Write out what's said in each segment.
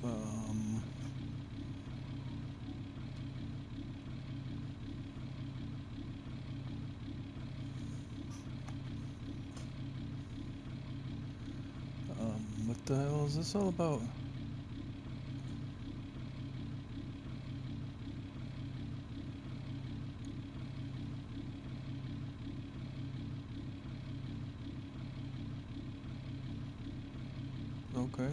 Um, what the hell is this all about? Okay.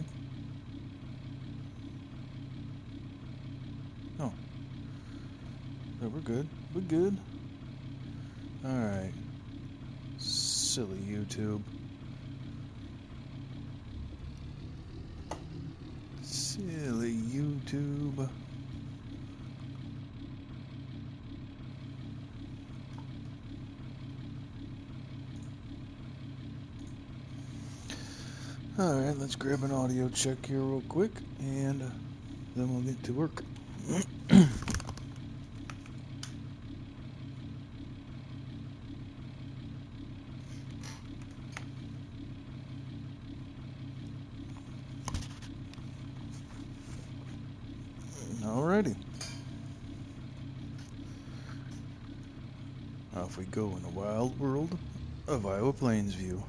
Oh, no, we're good. We're good. Alright. Silly YouTube. Silly YouTube. Alright, let's grab an audio check here real quick, and then we'll get to work. Alrighty. Off we go in the wild world of Iowa Plains View.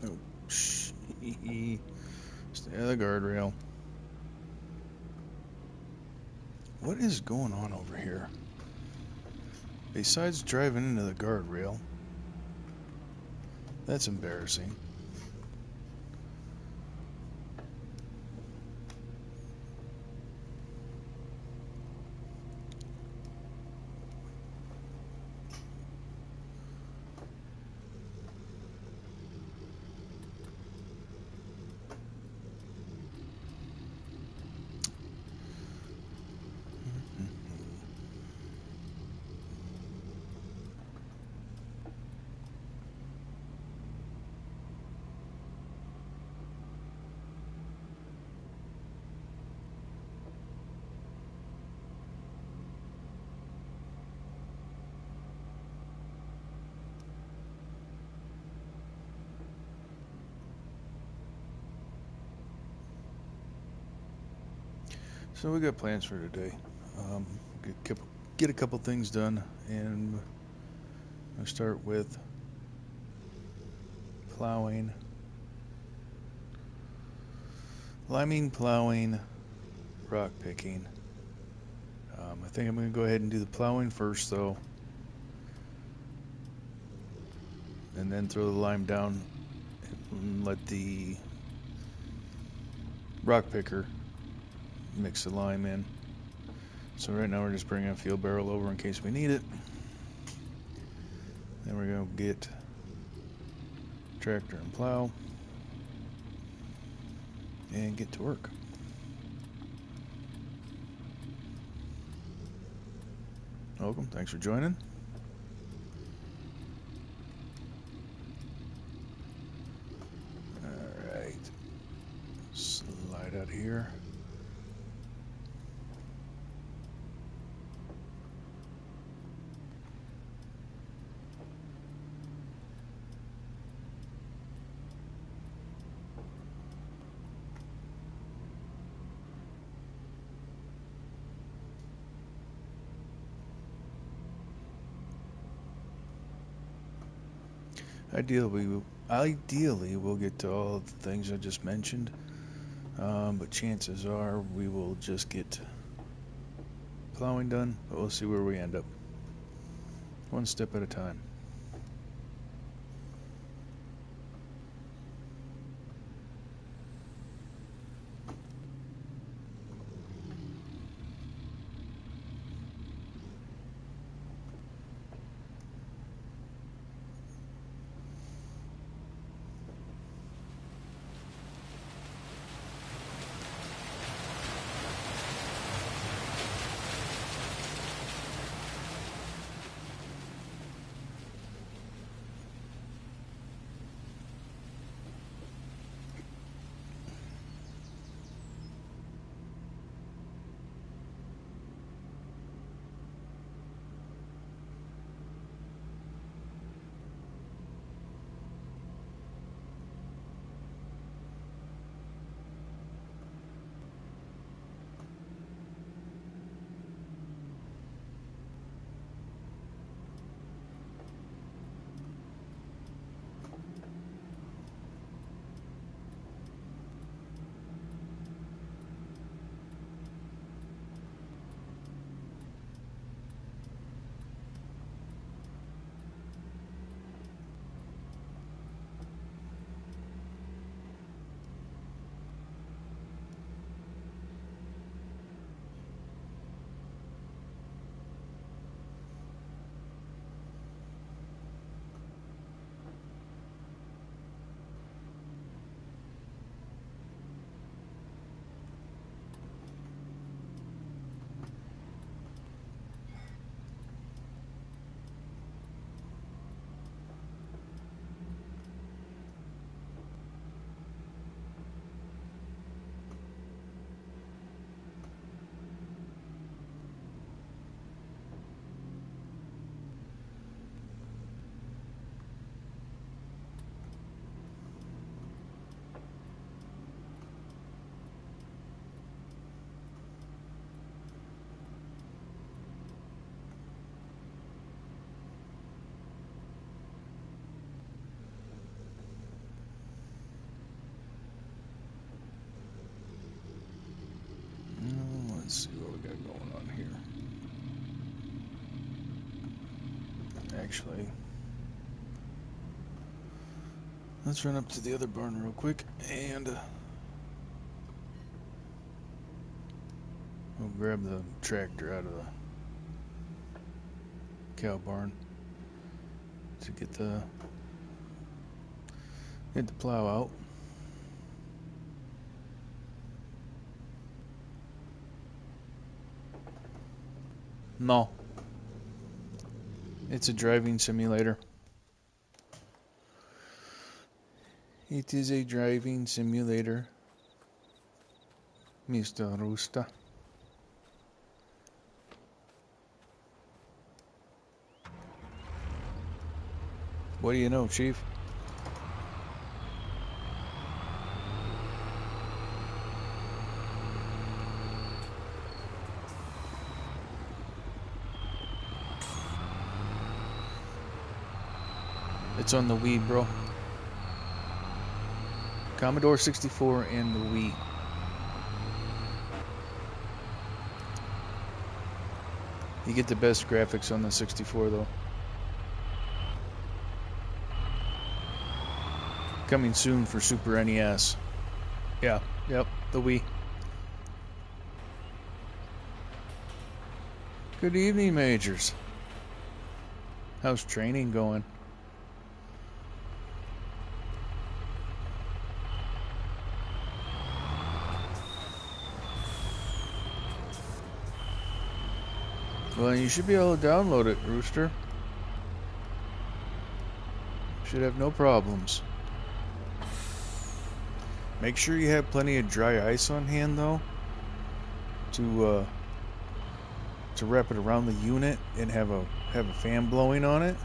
Oh, shh. Stay on the guardrail. What is going on over here? Besides driving into the guardrail, that's embarrassing. So we got plans for today. Um, get a couple things done, and I'll start with plowing, liming, plowing, rock picking. I think I'm going to go ahead and do the plowing first, though, and then throw the lime down and let the rock picker mix the lime in. So right now we're just bringing a fuel barrel over in case we need it. Then we're going to get tractor and plow and get to work. Welcome. Thanks for joining. Alright. Slide out here. Ideally, we'll get to all of the things I just mentioned, but chances are we will just get plowing done, but we'll see where we end up. One step at a time. Let's see what we got going on here. Actually, let's run up to the other barn real quick and we'll grab the tractor out of the cow barn to get the plow out. No. It's a driving simulator. It is a driving simulator, Mr. Rooster. What do you know, Chief? It's on the Wii, bro. Commodore 64 and the Wii. You get the best graphics on the 64, though. Coming soon for Super NES. Yeah, yep, the Wii. Good evening, Majors. How's training going? Well, you should be able to download it, Rooster. Should have no problems. Make sure you have plenty of dry ice on hand, though, to wrap it around the unit and have a fan blowing on it.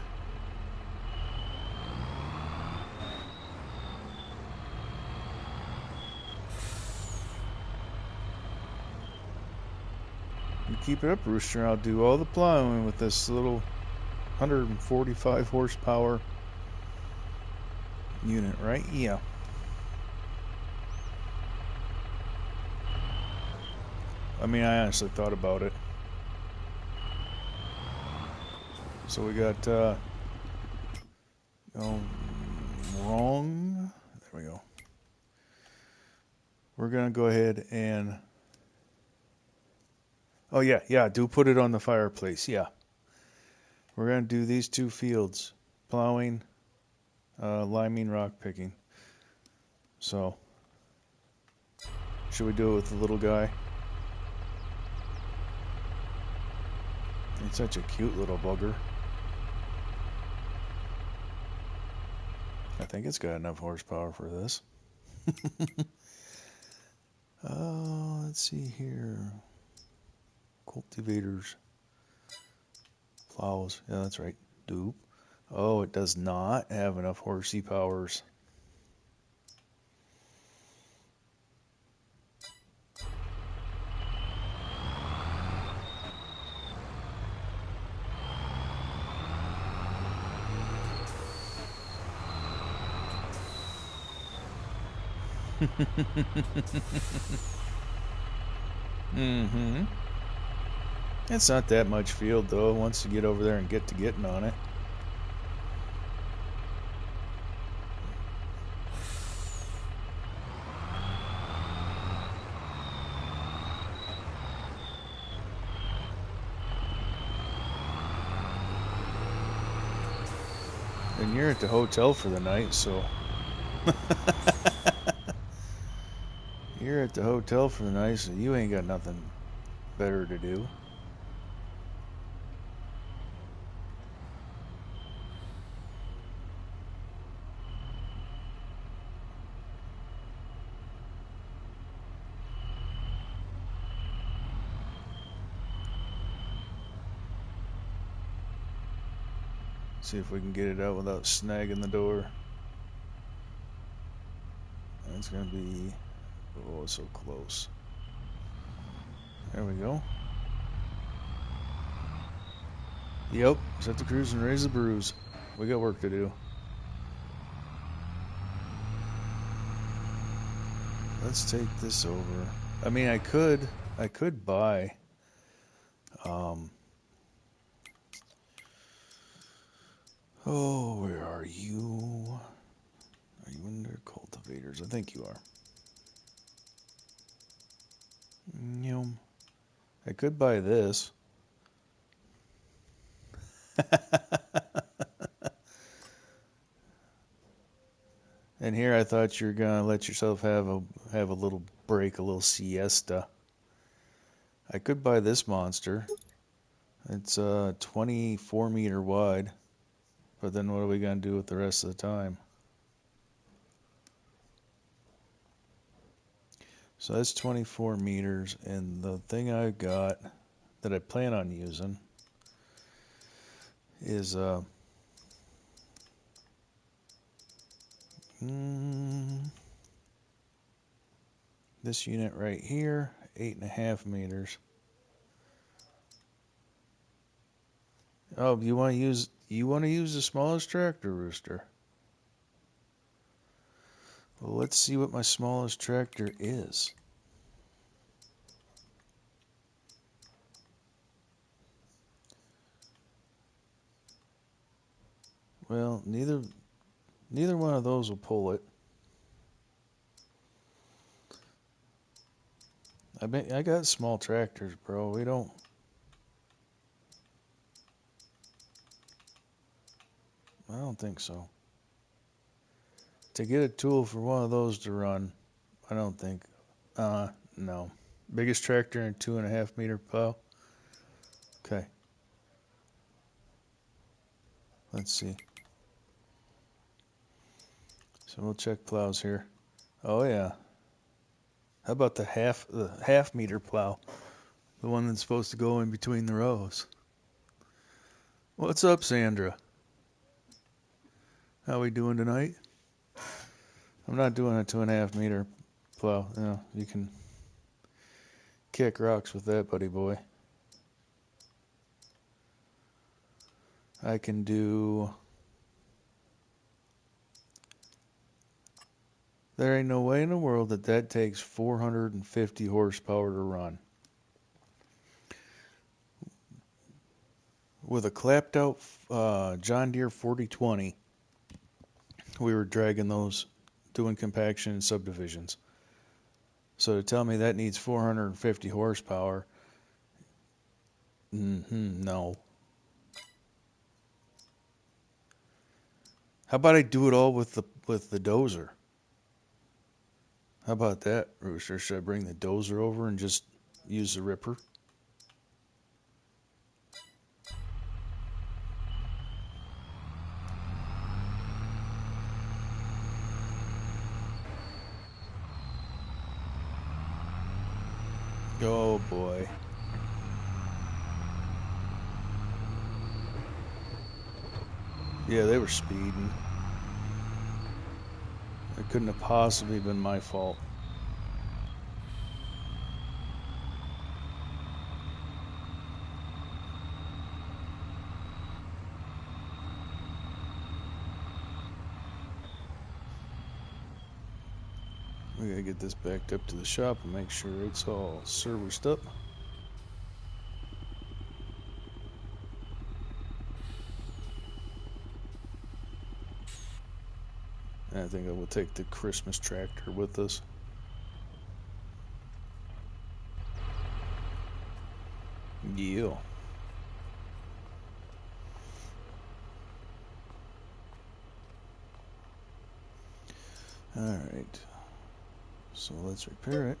And keep it up, Rooster. I'll do all the plowing with this little 145 horsepower unit, right? Yeah. I mean, I honestly thought about it. So we got, wrong. There we go. We're going to go ahead and, oh yeah, do put it on the fireplace, yeah. We're going to do these two fields, plowing, liming, rock picking. So, should we do it with the little guy? It's such a cute little bugger. I think it's got enough horsepower for this. Let's see here. Cultivators. Plows. Yeah, that's right. Dupe. Oh, it does not have enough horsey powers. Mm-hmm. It's not that much field, though, once you get over there and get to getting on it. And you're at the hotel for the night, so... You're at the hotel for the night, so you ain't got nothing better to do. See if we can get it out without snagging the door. It's gonna be... Oh, it's so close. There we go. Yep, set the cruise and raise the bruise. We got work to do. Let's take this over. I mean, I could buy, oh, where are you? Are you in there, cultivators? I think you are. Yum. I could buy this. And here I thought you were gonna let yourself have a little break, a little siesta. I could buy this monster. It's 24 meter wide. But then what are we gonna do with the rest of the time? So that's 24 meters, and the thing I got that I plan on using is this unit right here, 8.5 meters. Oh, you want to use the smallest tractor, Rooster? Well, let's see what my smallest tractor is. Well, neither one of those will pull it. I got small tractors, bro. We don't. I don't think so. To get a tool for one of those to run, I don't think. No. Biggest tractor in 2.5 meter plow. Okay. Let's see. So we'll check plows here. Oh yeah. How about the half meter plow? The one that's supposed to go in between the rows. What's up, Sandra? How we doing tonight? I'm not doing a 2.5 meter plow. No, you can kick rocks with that, buddy boy. I can do... There ain't no way in the world that takes 450 horsepower to run. With a clapped out John Deere 4020, we were dragging those, doing compaction and subdivisions. So to tell me that needs 450 horsepower, no. How about I do it all with the dozer? How about that, Rooster? Should I bring the dozer over and just use the ripper? Oh boy. Yeah, they were speeding. It couldn't have possibly been my fault. We gotta get this backed up to the shop and make sure it's all serviced up. And I think I will take the Christmas tractor with us. Yeah. Alright. So let's repair it.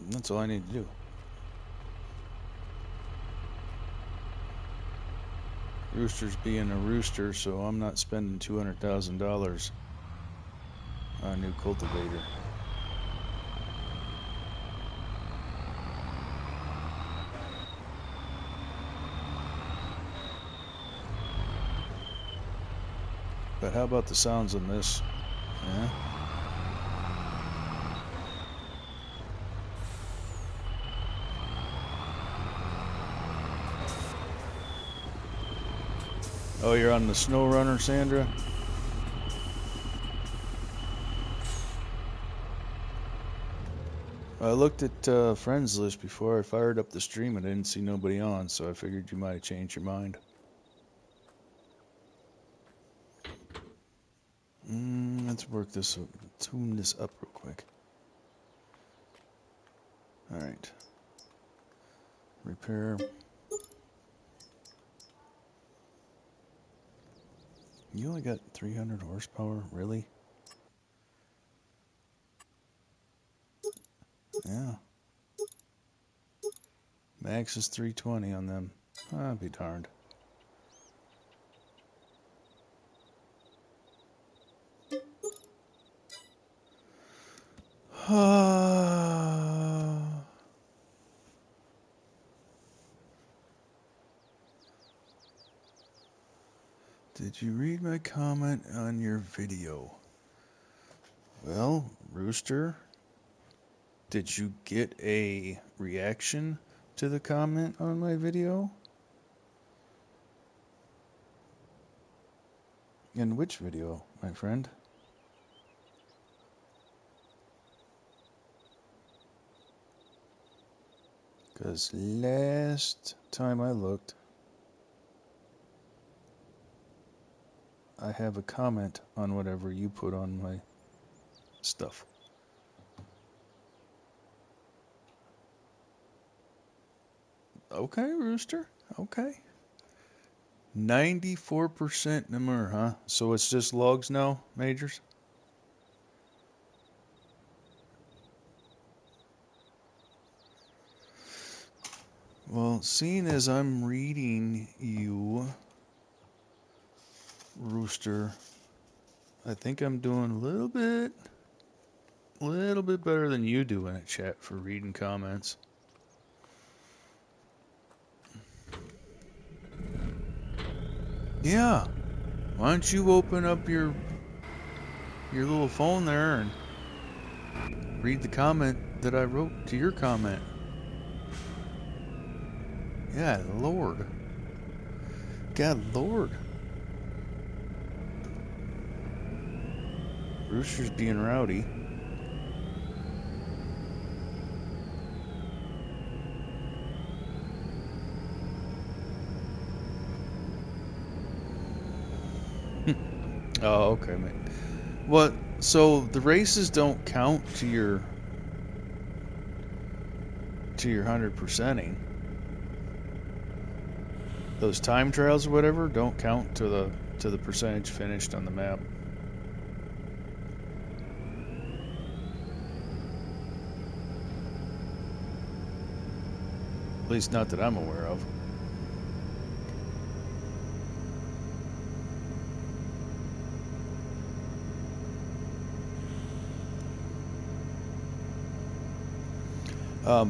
That's all I need to do. Rooster's being a rooster, so I'm not spending $200,000 on a new cultivator. But how about the sounds on this? Yeah? Oh, you're on the snow runner, Sandra? I looked at friends list before I fired up the stream and I didn't see nobody on, so I figured you might have changed your mind. Let's work this, tune this up real quick. Alright. Repair. You only got 300 horsepower? Really? Yeah. Max is 320 on them. I'll be darned. Did you read my comment on your video? Well, Rooster, did you get a reaction to the comment on my video? In which video, my friend? Because last time I looked, I have a comment on whatever you put on my stuff. Okay, Rooster. Okay. 94% Namur, huh? So it's just logs now, Majors? Well, seeing as I'm reading you, Rooster, I think I'm doing a little bit better than you do in a chat for reading comments. Yeah. Why don't you open up your little phone there and read the comment that I wrote to your comment? Yeah, Lord. God, Lord. Rooster's being rowdy. Oh, okay, man. What? So the races don't count to your 100%ing. Those time trials or whatever don't count to the percentage finished on the map. At least not that I'm aware of.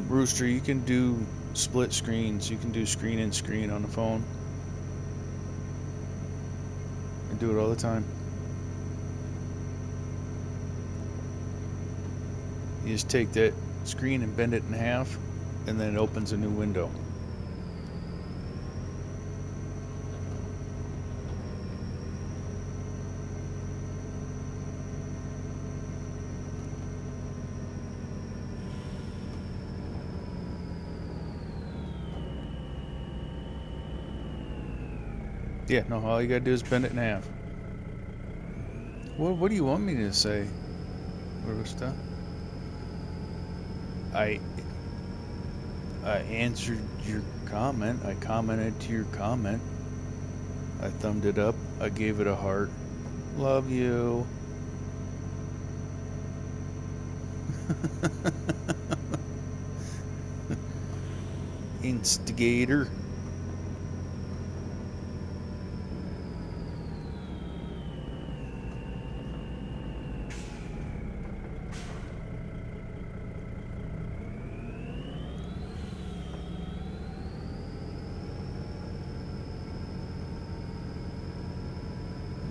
Rooster, you can do split screens. You can do screen and screen on the phone. I do it all the time. You just take that screen and bend it in half, and then it opens a new window. Yeah, no, all you gotta do is bend it in half. What do you want me to say, Rooster? I answered your comment. I commented to your comment. I thumbed it up. I gave it a heart. Love you. Instigator.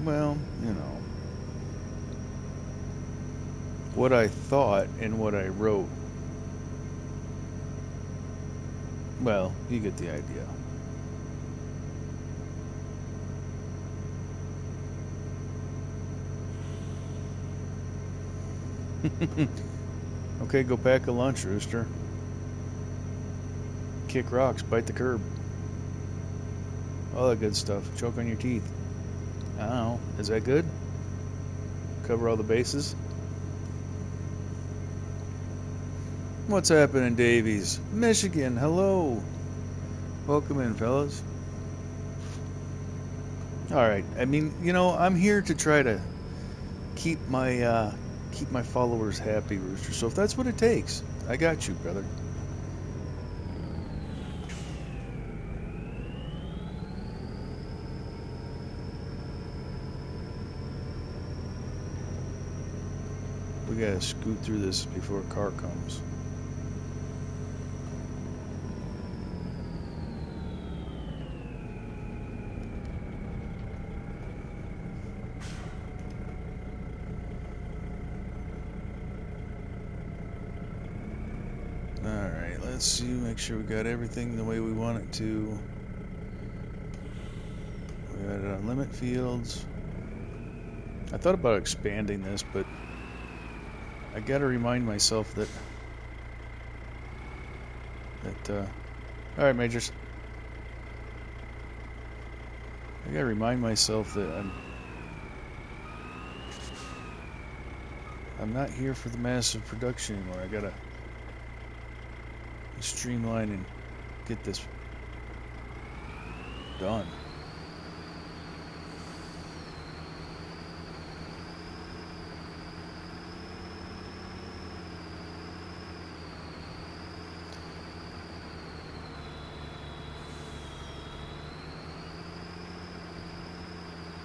Well, you know. What I thought and what I wrote. Well, you get the idea. Okay, go pack a lunch, Rooster. Kick rocks, bite the curb. All that good stuff. Choke on your teeth. I don't know. Is that good? Cover all the bases? What's happening, Davies? Michigan, hello. Welcome in, fellas. Alright, I mean, you know, I'm here to try to keep my followers happy, Rooster. So if that's what it takes, I got you, brother. We gotta scoot through this before a car comes. Alright, let's see, make sure we got everything the way we want it to. We got it on limit fields. I thought about expanding this, but I gotta remind myself that alright, Majors. I gotta remind myself that I'm not here for the massive production anymore. I gotta streamline and get this done.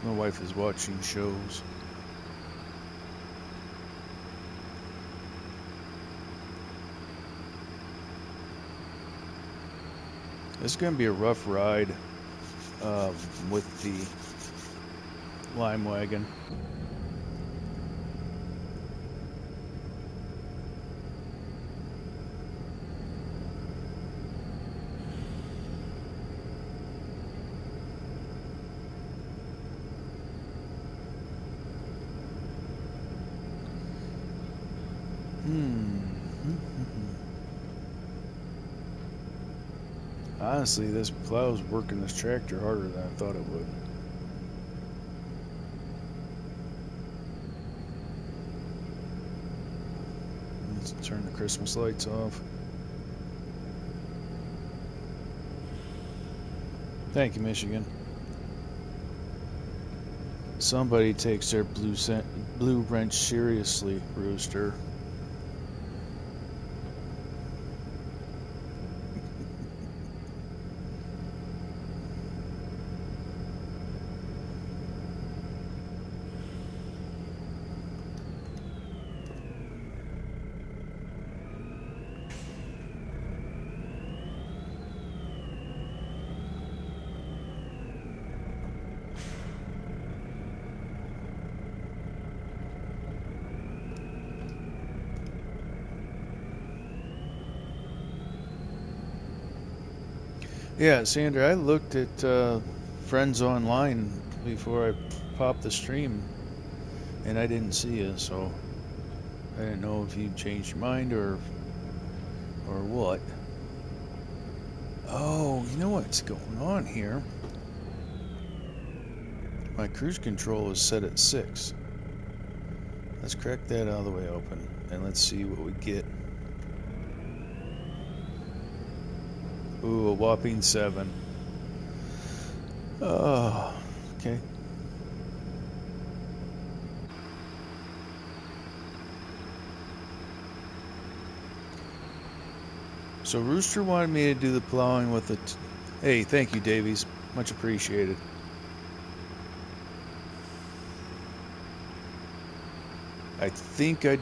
My wife is watching shows. This is going to be a rough ride with the lime wagon. Honestly, this plow's working this tractor harder than I thought it would. Let's turn the Christmas lights off. Thank you, Michigan. Somebody takes their blue wrench seriously, Rooster. Yeah, Sandra, I looked at friends online before I popped the stream, and I didn't see you, so I didn't know if you changed your mind or what. Oh, you know what's going on here? My cruise control is set at 6. Let's crack that all the way open, and let's see what we get. Ooh, a whopping 7. Oh, okay. So Rooster wanted me to do the plowing with it. Hey, thank you, Davies. Much appreciated. I think I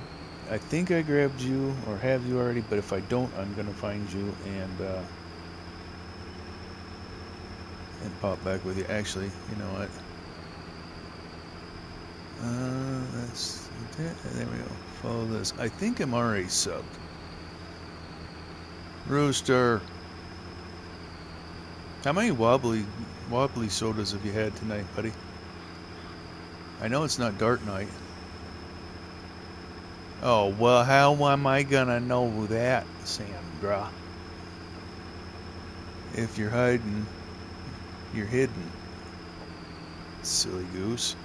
grabbed you or have you already, but if I don't, I'm gonna find you and pop back with you. Actually, you know what? There we go. Follow this. I think I'm already subbed. Rooster, how many wobbly sodas have you had tonight, buddy? I know it's not dart night. Oh, well, how am I gonna know that, Sandra? If you're hiding, you're hidden. Silly goose.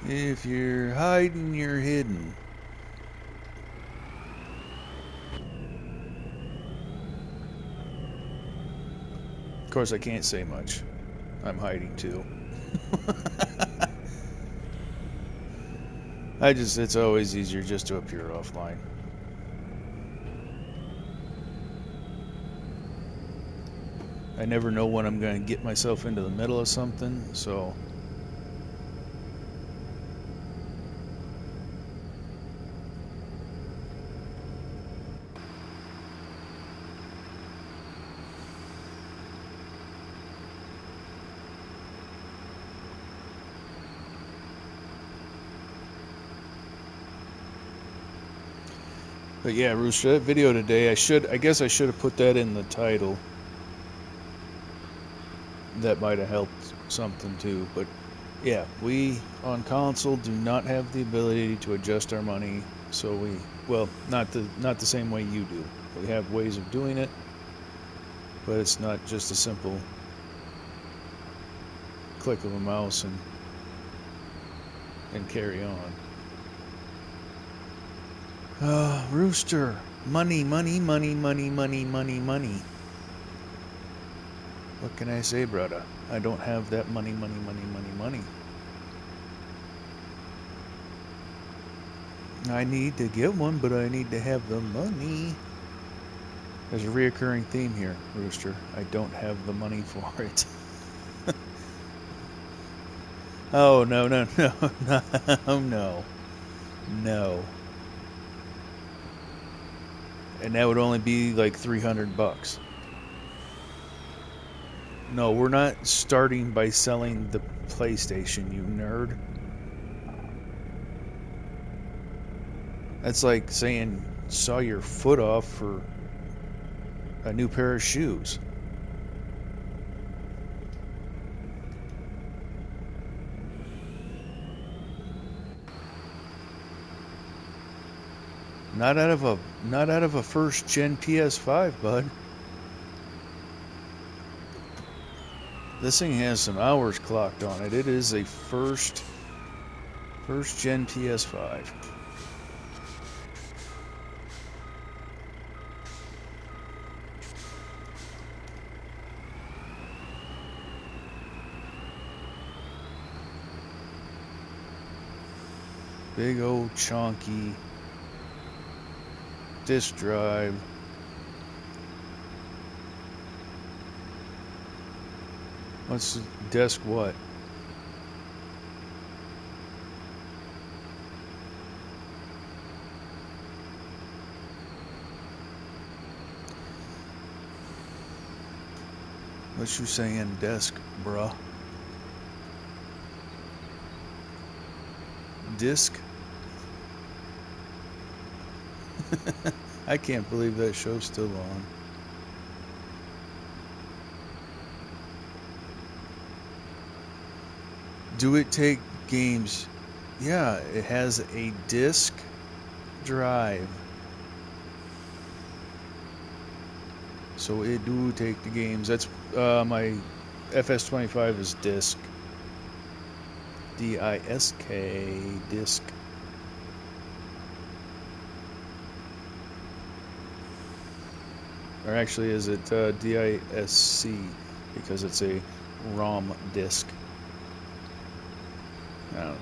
If you're hiding, you're hidden. Of course, I can't say much. I'm hiding too. It's always easier just to appear offline. I never know when I'm going to get myself into the middle of something, so. But yeah, Rooster, that video today, I guess I should have put that in the title. That might have helped something too, but yeah, we on console do not have the ability to adjust our money, so well, not the same way you do. We have ways of doing it, but it's not just a simple click of a mouse and carry on. Rooster, money, money, money, money, money, money, money. What can I say, brother? I don't have that money, money, money, money, money. I need to get one, but I need to have the money. There's a reoccurring theme here, Rooster. I don't have the money for it. Oh, no, no, no, no, no, no. And that would only be like $300. No, we're not starting by selling the PlayStation, you nerd. That's like saying saw your foot off for a new pair of shoes. Not out of a first gen PS5, bud. This thing has some hours clocked on it. It is a first gen PS5. Big old chunky disk drive. What's the desk what? What you saying, desk, bruh? Disc? I can't believe that show's still on. Do it take games? Yeah, it has a disc drive. So it do take the games. That's my FS25 is disc. D-I-S-K, disc. Or actually, is it D-I-S-C because it's a ROM disc? I don't know.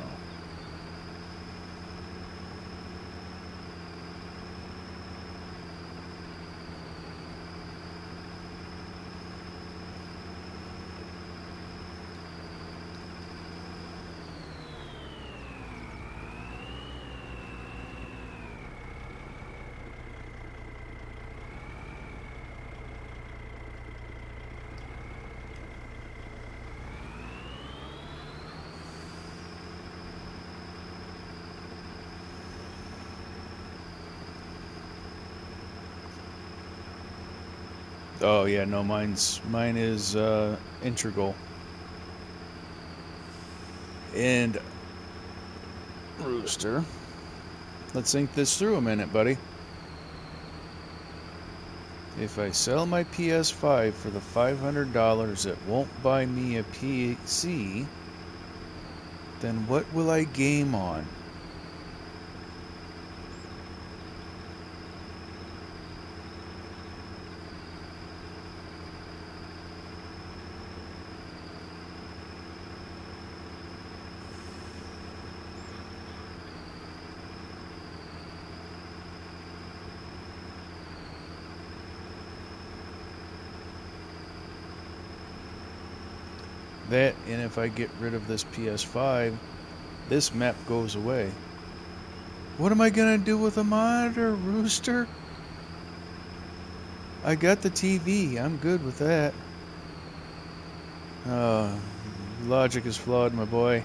Oh yeah, no, mine is integral. And Rooster, let's think this through a minute, buddy. If I sell my PS5 for the $500 it won't buy me a PC, then what will I game on? That, and if I get rid of this PS5, this map goes away. What am I gonna do with a monitor, Rooster? I got the TV. I'm good with that. Logic is flawed, my boy.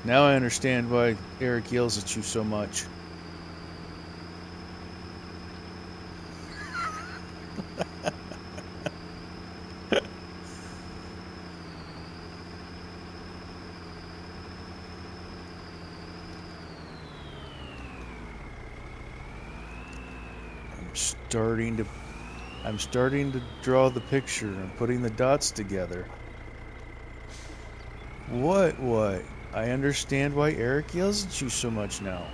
Now I understand why Eric yells at you so much. I'm starting to draw the picture and putting the dots together. What? I understand why Eric yells at you so much now.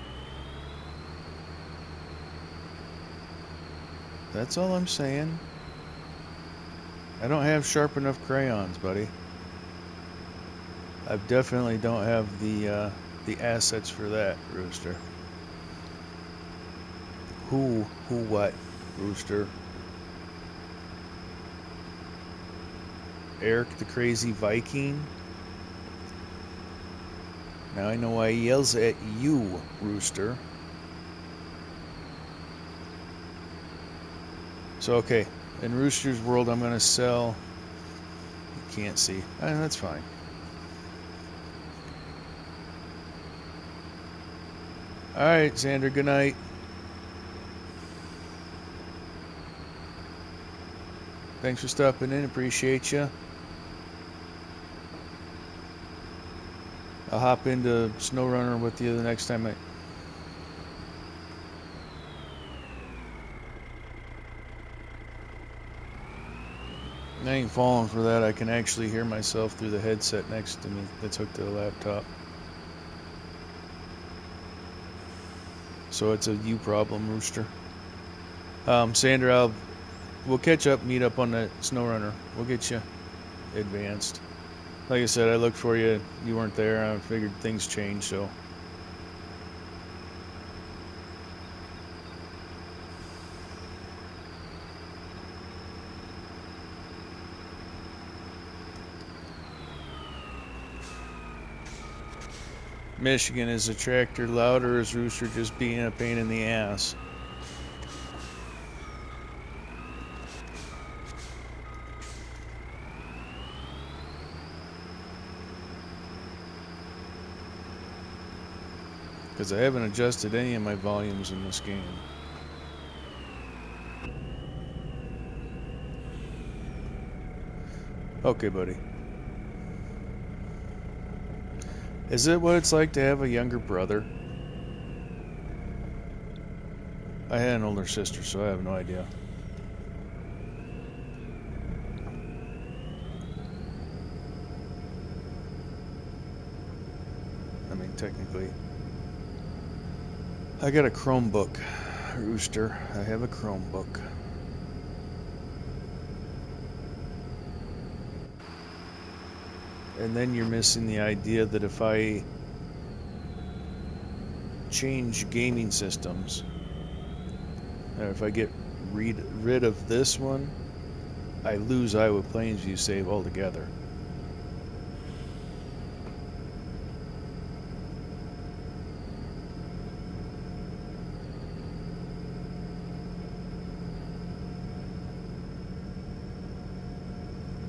That's all I'm saying. I don't have sharp enough crayons, buddy. I definitely don't have the assets for that, Rooster. Who what, Rooster? Eric the Crazy Viking? Now I know why he yells at you, Rooster. So, okay, in Rooster's world, I'm going to sell... You can't see. That's fine. Alright, Xander, good night. Thanks for stopping in. Appreciate you. I'll hop into SnowRunner with you the next time I ain't falling for that. I can actually hear myself through the headset next to me that's hooked to the laptop. So it's a you problem, Rooster. Sandra, we'll catch up, meet up on that SnowRunner. We'll get you advanced. Like I said, I looked for you. You weren't there. I figured things changed, so. Michigan, is the tractor loud, or is Rooster just being a pain in the ass? Because I haven't adjusted any of my volumes in this game. Okay, buddy. Is it what it's like to have a younger brother? I had an older sister, so I have no idea. I mean, technically. I got a Chromebook, Rooster. I have a Chromebook. And then you're missing the idea that if I change gaming systems, or if I get rid of this one, I lose Iowa Plains save altogether.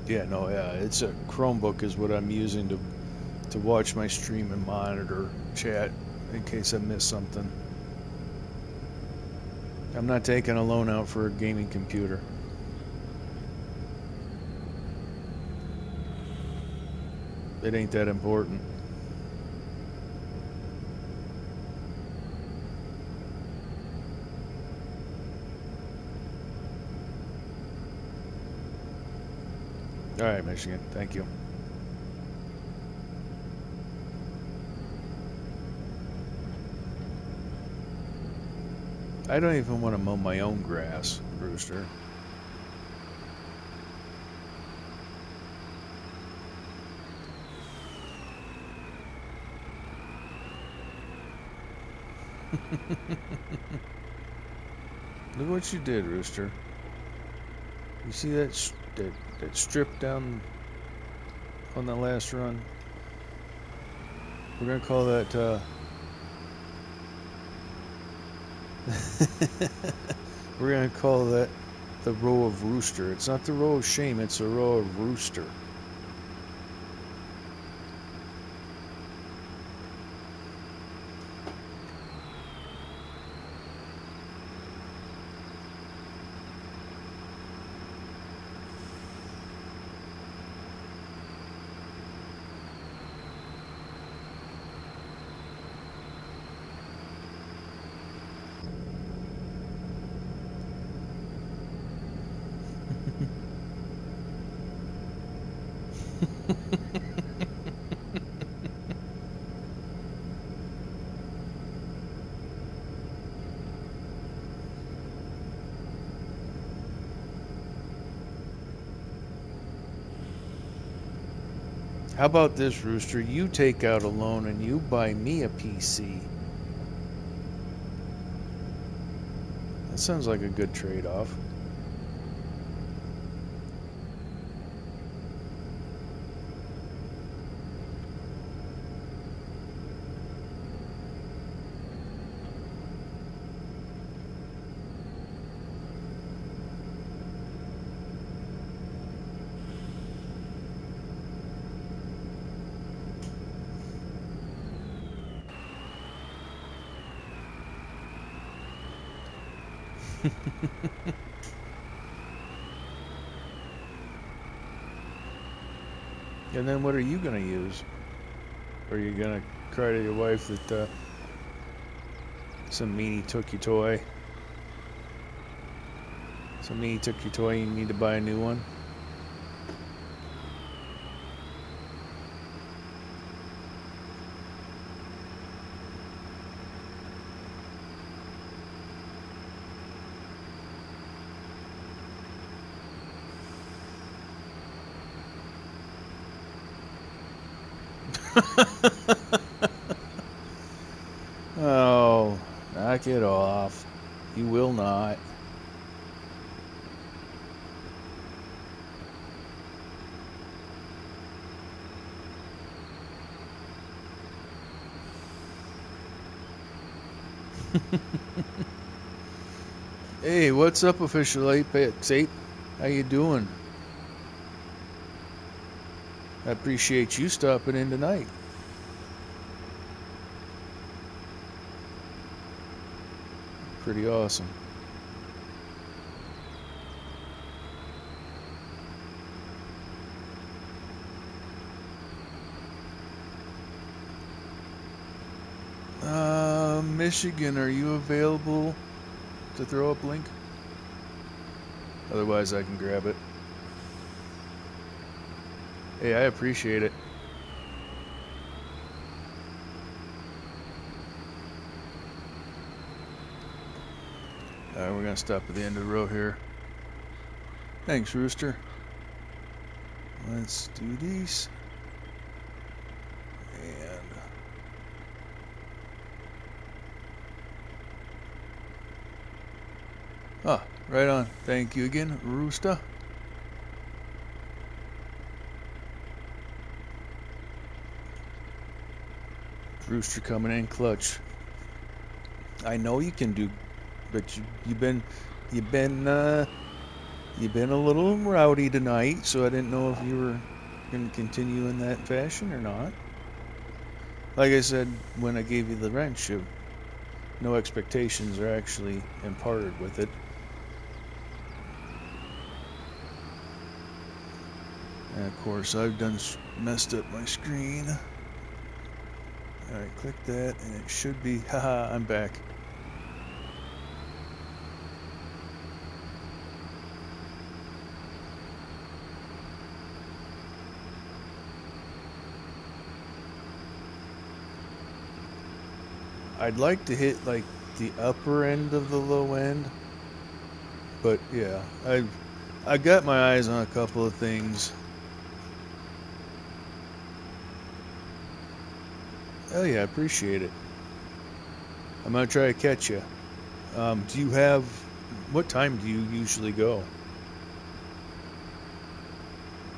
Yeah, no, yeah, it's a Chromebook is what I'm using to watch my stream and monitor chat in case I miss something. I'm not taking a loan out for a gaming computer. It ain't that important. All right, Michigan. Thank you. I don't even want to mow my own grass, Rooster. Look what you did, Rooster. You see that that strip down on the last run? We're gonna call that we're gonna call that the row of Rooster. It's not the row of shame, it's a row of Rooster. How about this, Rooster? You take out a loan and you buy me a PC. That sounds like a good trade-off. And then what are you gonna use? Are you gonna cry to your wife that some meanie took your toy? Some meanie took your toy and you need to buy a new one? Oh, knock it off. You will not. Hey, what's up, official Apex 8? How you doing? I appreciate you stopping in tonight. Pretty awesome. Michigan, are you available to throw up link? Otherwise, I can grab it. Hey, I appreciate it. Alright, we're gonna stop at the end of the row here. Thanks, Rooster. Let's do these. And right on. Thank you again, Rooster. Rooster coming in clutch. I know you can do, but you've been a little rowdy tonight, so I didn't know if you were going to continue in that fashion or not. Like I said when I gave you the wrench, no expectations are actually imparted with it. And of course, I've messed up my screen. Alright, click that, and it should be, haha, I'm back. I'd like to hit like the upper end of the low end, but yeah, I got my eyes on a couple of things. Oh yeah, I appreciate it. I'm gonna try to catch you. Do you have, what time do you usually go?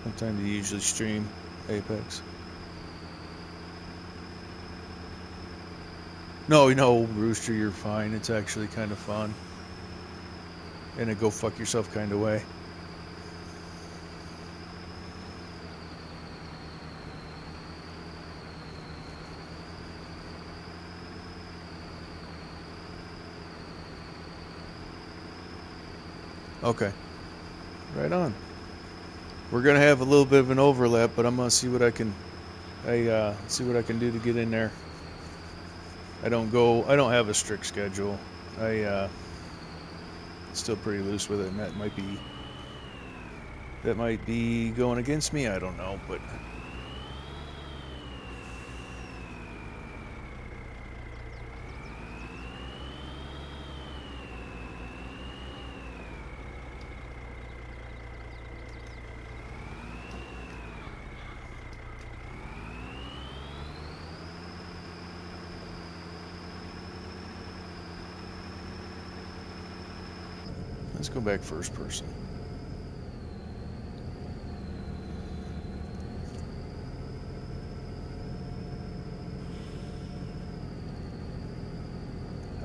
What time do you usually stream Apex? No, Rooster, you're fine. It's actually kind of fun. In a go fuck yourself kind of way. Okay. Right on. We're gonna have a little bit of an overlap, but I'm gonna see what I can do to get in there. I don't have a strict schedule. Still pretty loose with it, and that might be going against me. I don't know, but Let's go back first person.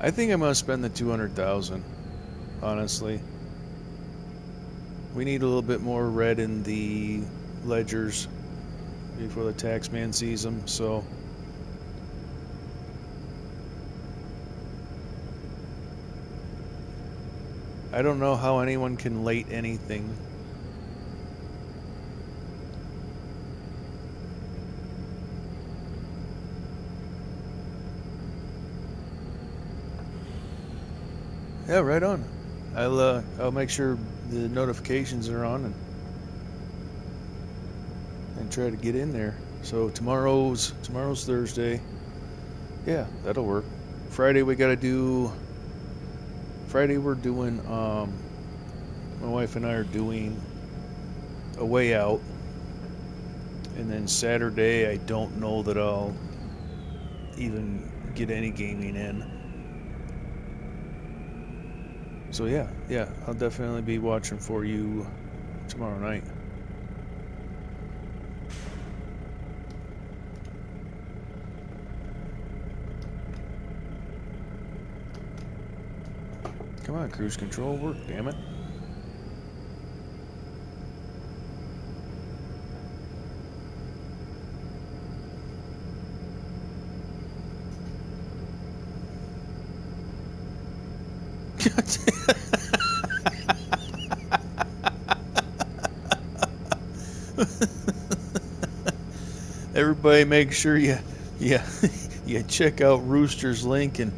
I think I'm gonna spend the 200,000. Honestly, we need a little bit more red in the ledgers before the tax man sees them. So I don't know how anyone can late anything. Yeah, right on. I'll make sure the notifications are on and try to get in there. So tomorrow's Thursday. Yeah, that'll work. Friday we gotta do. Friday we're doing. My wife and I are doing a way out, and then Saturday I don't know that I'll even get any gaming in. So yeah, I'll definitely be watching for you tomorrow night. Come on, cruise control work, damn it. Everybody make sure you you check out Rooster's link and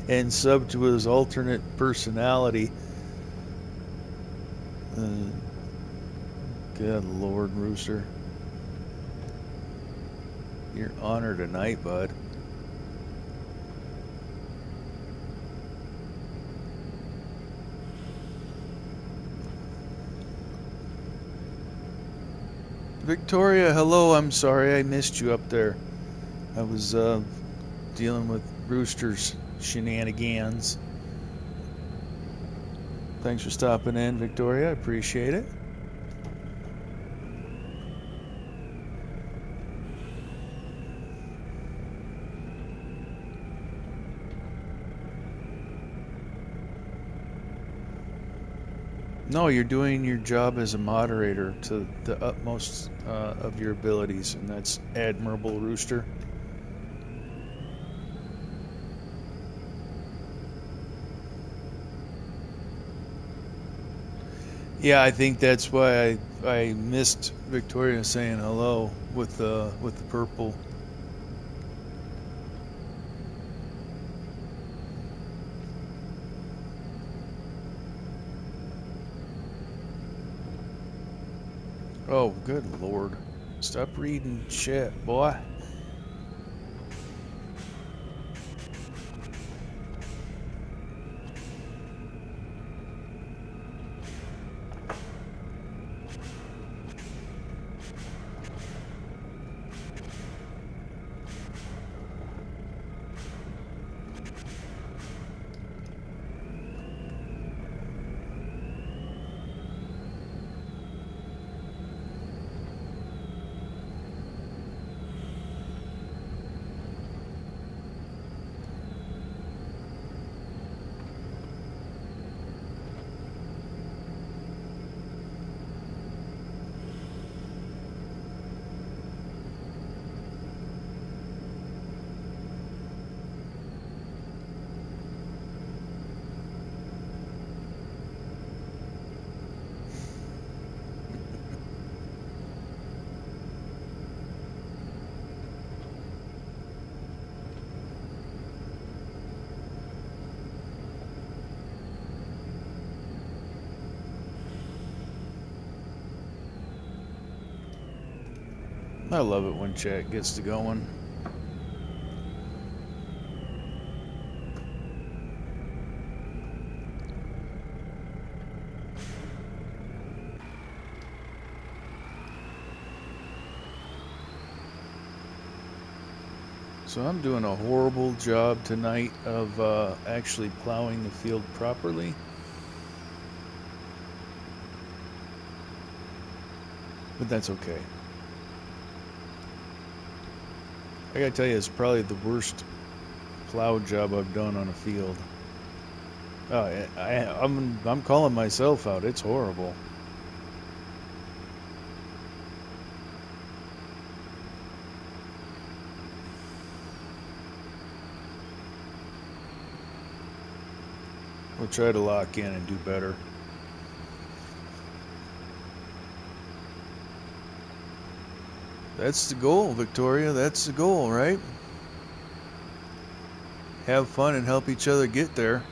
and sub to his alternate personality. Good Lord, Rooster. Your honor tonight, bud. Victoria, hello. I'm sorry I missed you up there. I was dealing with Rooster's shenanigans. Thanks for stopping in, Victoria. I appreciate it. No, you're doing your job as a moderator to the utmost of your abilities, and that's admirable, Rooster. Yeah, I think that's why I missed Victoria saying hello with the purple. Oh, good Lord. Stop reading chat, boy. I love it when chat gets to going. So I'm doing a horrible job tonight of actually plowing the field properly. but that's okay. I gotta tell you, it's probably the worst plow job I've done on a field. I'm calling myself out. It's horrible. We'll try to lock in and do better. That's the goal, Victoria. That's the goal, right? Have fun and help each other get there.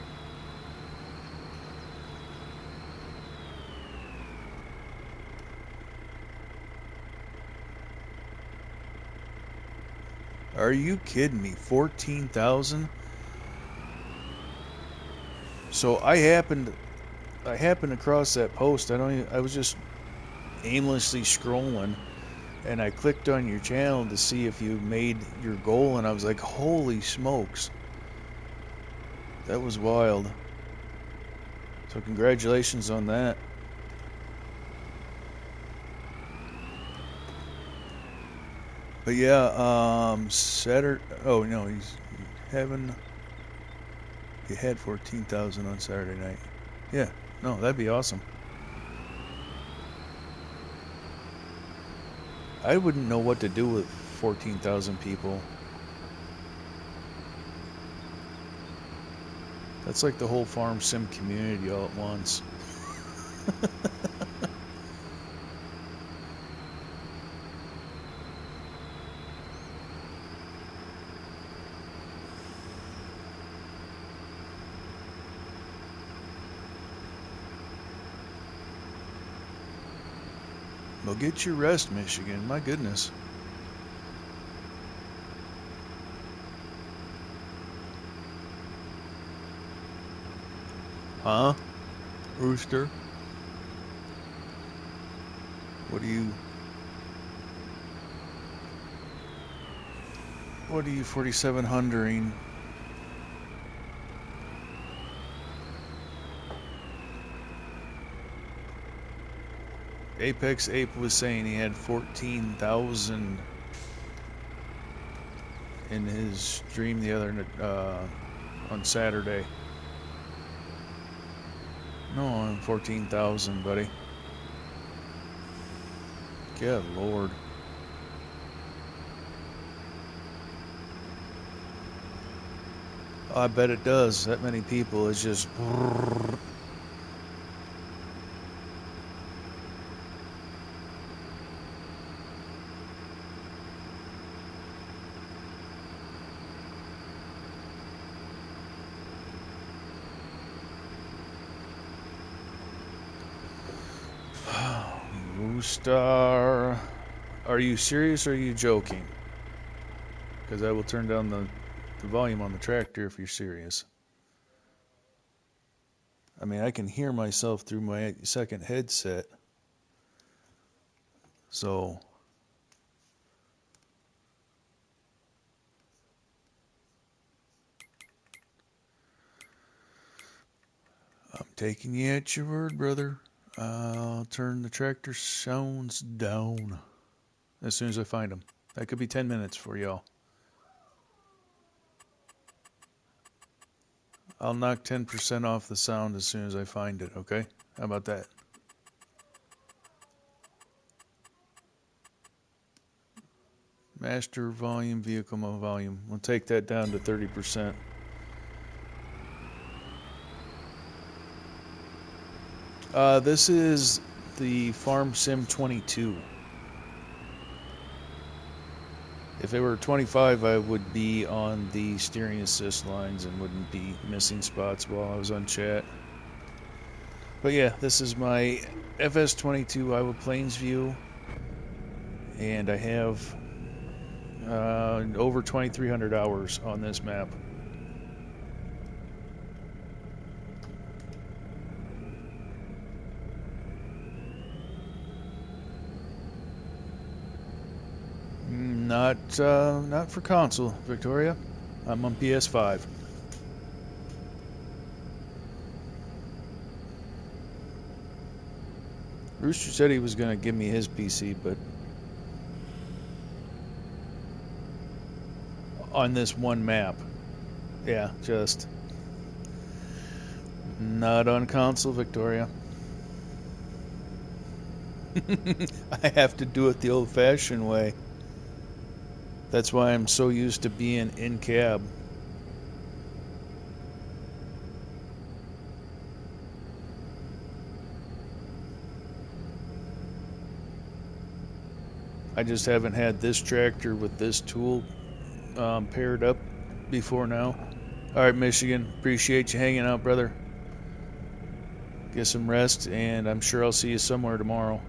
Are you kidding me? 14,000? So I happened across that post. I was just aimlessly scrolling and I clicked on your channel to see if you made your goal and I was like, "Holy smokes." That was wild. So congratulations on that. But yeah, Saturday. Oh no, he had 14,000 on Saturday night. Yeah, no, that'd be awesome. I wouldn't know what to do with 14,000 people. That's like the whole farm sim community all at once. Well, get your rest, Michigan. My goodness. Huh? Rooster? What are you 4700ing? Apex Ape was saying he had 14,000 in his stream the other on Saturday. No, I'm 14,000, buddy. Good Lord. I bet it does. That many people is just. Roostar. Are you serious or are you joking? Because I will turn down the volume on the tractor if you're serious. I mean, I can hear myself through my second headset. So. I'm taking you at your word, brother. I'll turn the tractor sounds down as soon as I find them. That could be 10 minutes for y'all. I'll knock 10% off the sound as soon as I find it, okay? How about that? Master volume, vehicle mode volume. We'll take that down to 30%. This is the Farm Sim 22. If it were 25, I would be on the steering assist lines and wouldn't be missing spots while I was on chat. But yeah, this is my FS22 Iowa Plains view, and I have over 2,300 hours on this map. Not for console, Victoria. I'm on PS5. Rooster said he was going to give me his PC, but on this one map. Yeah, just not on console, Victoria. I have to do it the old-fashioned way. That's why I'm so used to being in cab. I just haven't had this tractor with this tool paired up before now. All right, Michigan, appreciate you hanging out, brother. Get some rest, and I'm sure I'll see you somewhere tomorrow.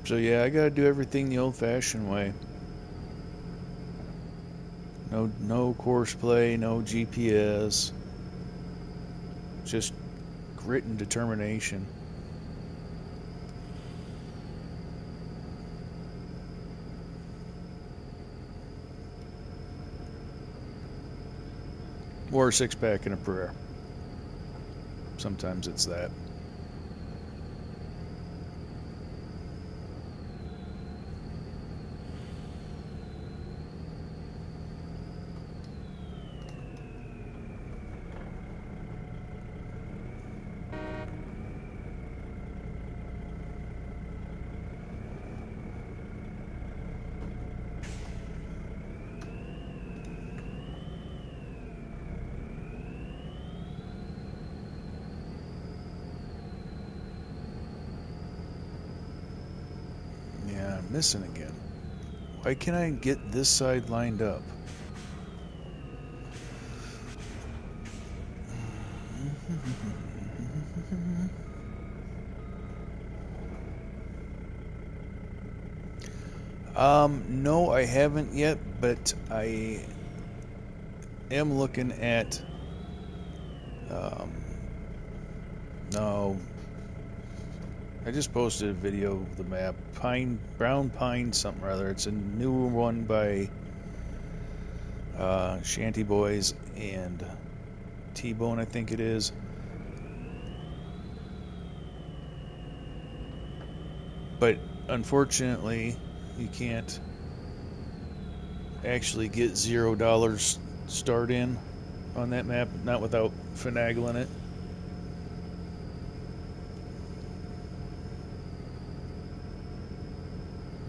So yeah, I gotta do everything the old-fashioned way. No course play, no GPS. Just grit and determination. Or a six-pack and a prayer. Sometimes it's that. Yeah, I'm missing again. Why can't I get this side lined up? No, I haven't yet, but I am looking at, no, I just posted a video of the map, Brown Pine something or other. It's a new one by Shanty Boys and T-Bone, I think it is. But unfortunately, you can't actually get $0 start in on that map, not without finagling it.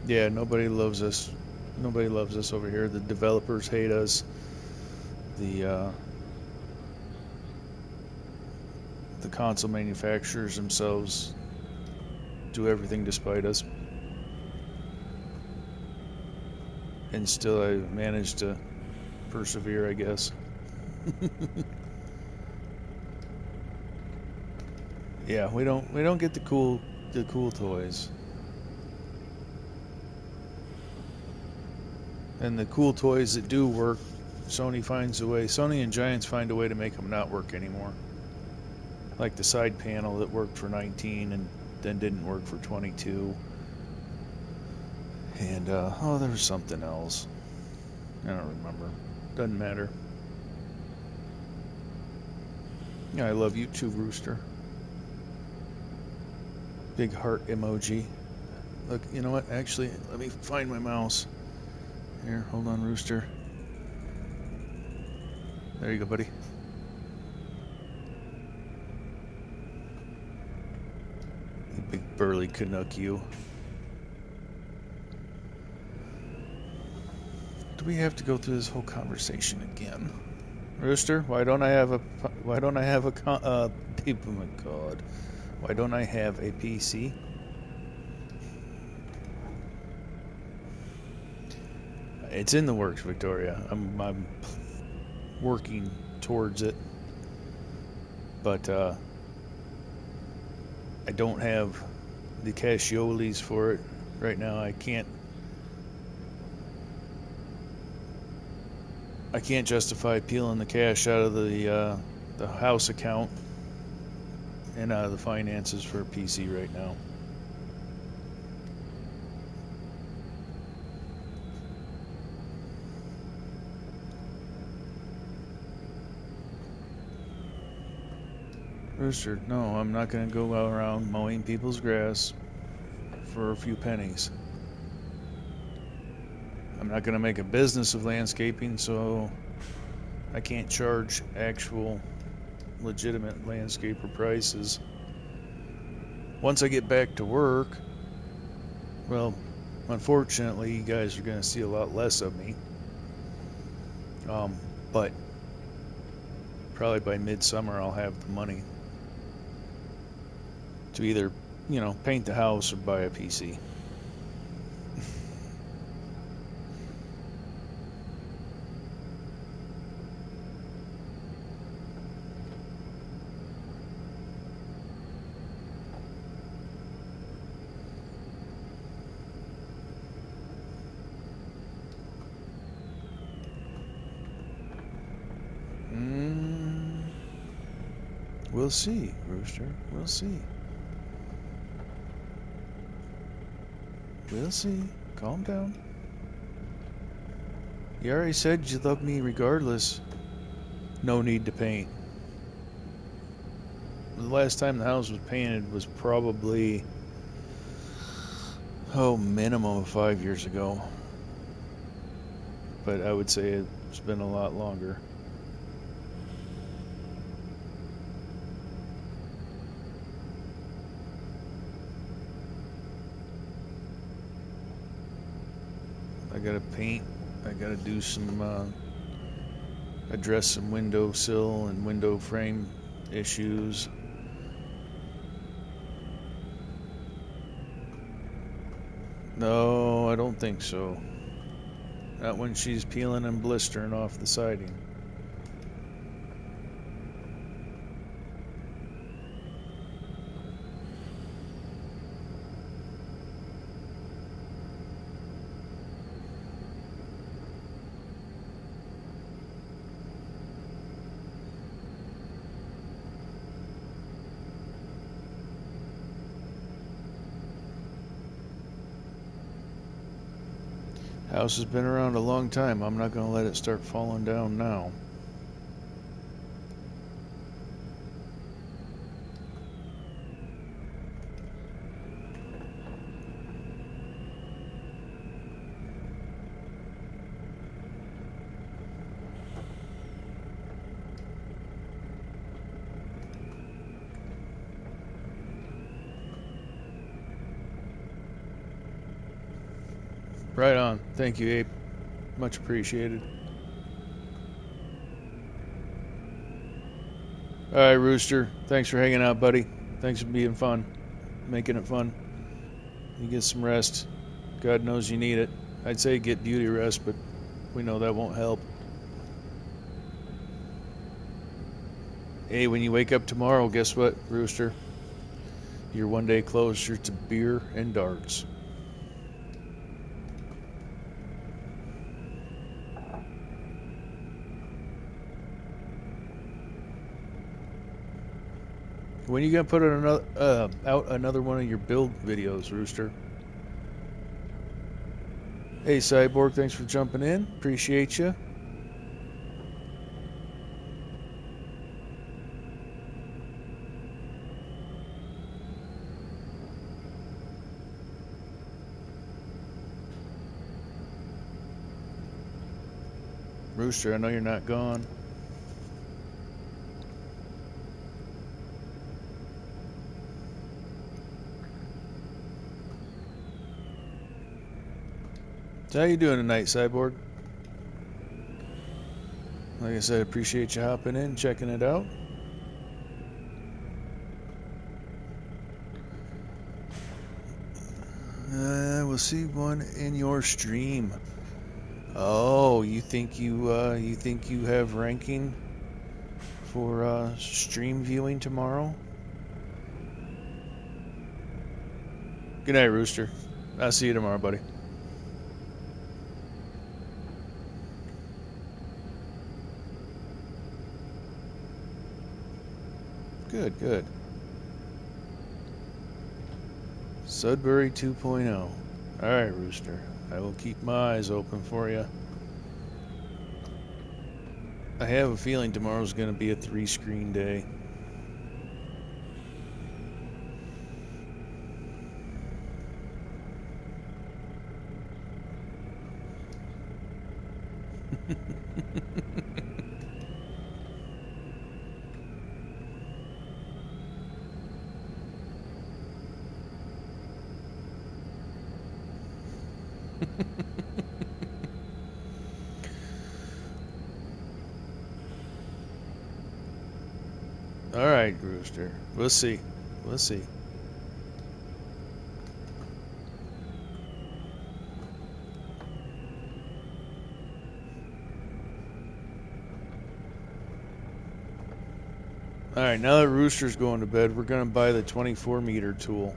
Yeah, nobody loves us. Nobody loves us over here. The developers hate us. The console manufacturers themselves do everything despite us. And still I managed to persevere, I guess. Yeah, we don't get the cool toys. And the cool toys that do work, Sony finds a way. Sony and Giants find a way to make them not work anymore. Like the side panel that worked for 19 and then didn't work for 22. And oh, there was something else. I don't remember. Doesn't matter. Yeah, I love you too, Rooster. Big heart emoji. Look, you know what? Actually, let me find my mouse. Here, hold on, Rooster. There you go, buddy. You big burly Canuck, you. Do we have to go through this whole conversation again? Rooster, why don't I have a oh my God. Why don't I have a PC? It's in the works, Victoria. I'm working towards it, but I don't have the cassioles for it right now. I can't justify peeling the cash out of the house account and out of the finances for a PC right now. Rooster, no, I'm not going to go around mowing people's grass for a few pennies. I'm not going to make a business of landscaping, so I can't charge actual legitimate landscaper prices. Once I get back to work, well, unfortunately, you guys are going to see a lot less of me. But probably by midsummer, I'll have the money to either, paint the house or buy a PC. We'll see, Rooster. We'll see. We'll see. Calm down. You already said you love me regardless. No need to paint. The last time the house was painted was probably, minimum of 5 years ago. But I would say it's been a lot longer. I gotta paint. I gotta do some, address some windowsill and window frame issues. No, I don't think so. Not when she's peeling and blistering off the siding. House has been around a long time. I'm not going to let it start falling down now. Right on. Thank you, Abe. Much appreciated. All right, Rooster. Thanks for hanging out, buddy. Thanks for being fun. Making it fun. You get some rest. God knows you need it. I'd say get beauty rest, but we know that won't help. Hey, when you wake up tomorrow, guess what, Rooster? You're one day closer to beer and darts. When are you gonna put out another one of your build videos, Rooster? Hey, Cyborg, thanks for jumping in. Appreciate you. Rooster, I know you're not gone. So how you doing tonight, Cyborg? Like I said, appreciate you hopping in, checking it out. We'll see one in your stream. Oh, you think you have ranking for stream viewing tomorrow? Good night, Rooster. I'll see you tomorrow, buddy. Good, good. Sudbury 2.0. Alright, Rooster. I will keep my eyes open for you. I have a feeling tomorrow's going to be a 3-screen day. Alright, Rooster. We'll see. We'll see. Alright, now that Rooster's going to bed, we're going to buy the 24-meter tool.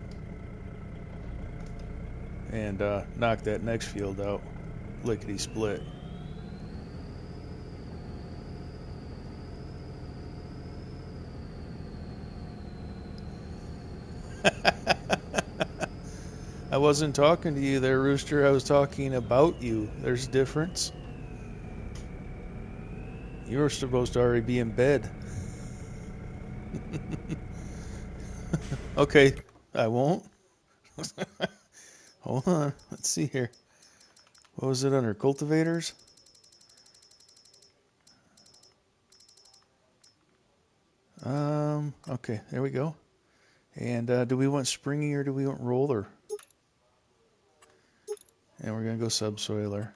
And knock that next field out. Lickety split. I wasn't talking to you there, Rooster. I was talking about you. There's a difference. You were supposed to already be in bed. Okay, I won't. Hold on. Let's see here. What was it under? Cultivators? Okay, there we go. And do we want springy or do we want roller? And we're going to go subsoiler.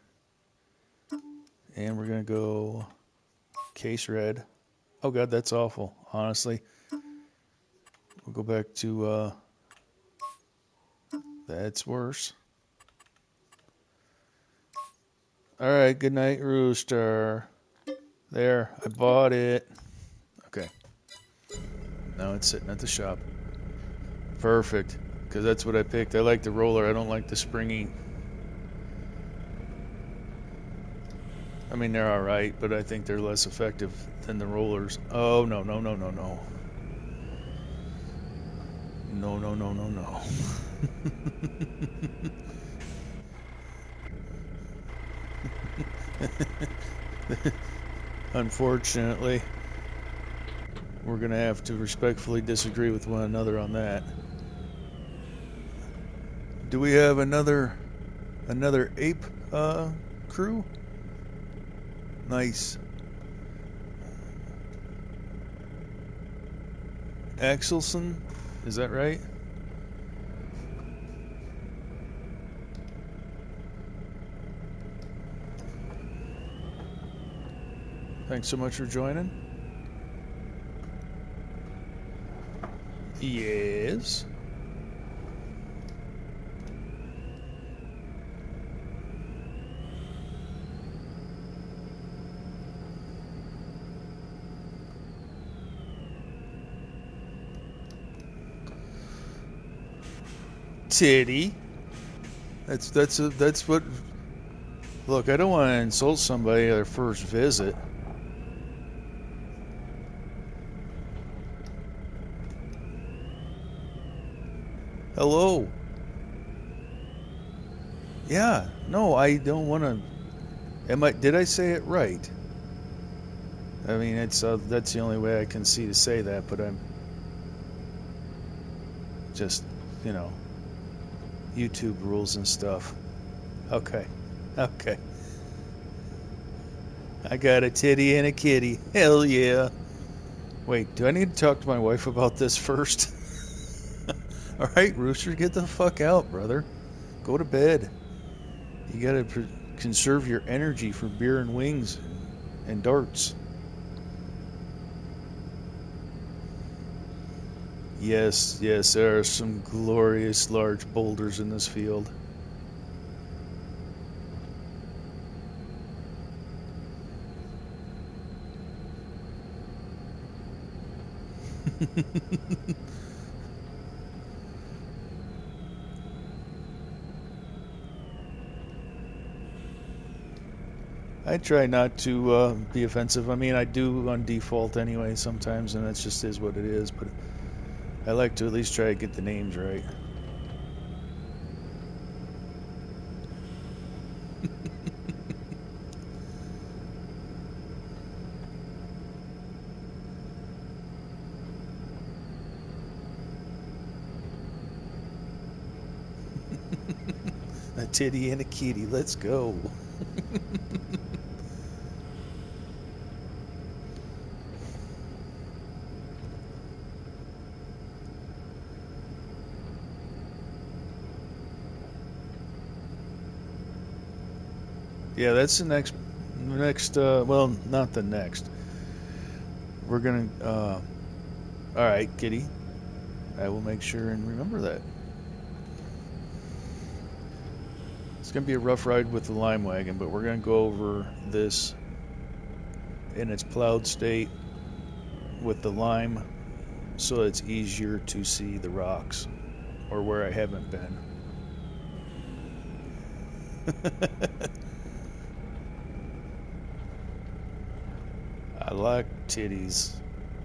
And we're going to go case red. Oh god, that's awful, honestly. We'll go back to, that's worse. Alright, good night, Rooster. There, I bought it. Okay. Now it's sitting at the shop. Perfect, because that's what I picked. I like the roller, I don't like the springy. I mean, they're alright, but I think they're less effective than the rollers. Oh, no, no, no, no, no. No, no, no, no, no. Unfortunately, we're going to have to respectfully disagree with one another on that. Do we have another ape crew? Nice. Axelson, is that right? Thanks so much for joining. Yes. Titty. That's what. Look, I don't want to insult somebody at their first visit. Hello. Yeah. No, I don't want to. Did I say it right? I mean, it's that's the only way I can see to say that, but I'm just, you know, YouTube rules and stuff. Okay. Okay. I got a titty and a kitty. Hell yeah. Wait, do I need to talk to my wife about this first? Alright, Rooster, get the fuck out, brother. Go to bed. You gotta conserve your energy for beer and wings and darts. Yes, yes, there are some glorious large boulders in this field. I try not to be offensive. I mean, I do on default anyway sometimes, and that just is what it is, but I like to at least try to get the names right. titty and a kitty. Let's go. Yeah, that's the next, well, not the next. We're gonna, alright, kitty. I will make sure and remember that. It's gonna be a rough ride with the lime wagon, but we're gonna go over this in its plowed state with the lime so it's easier to see the rocks or where I haven't been. I like titties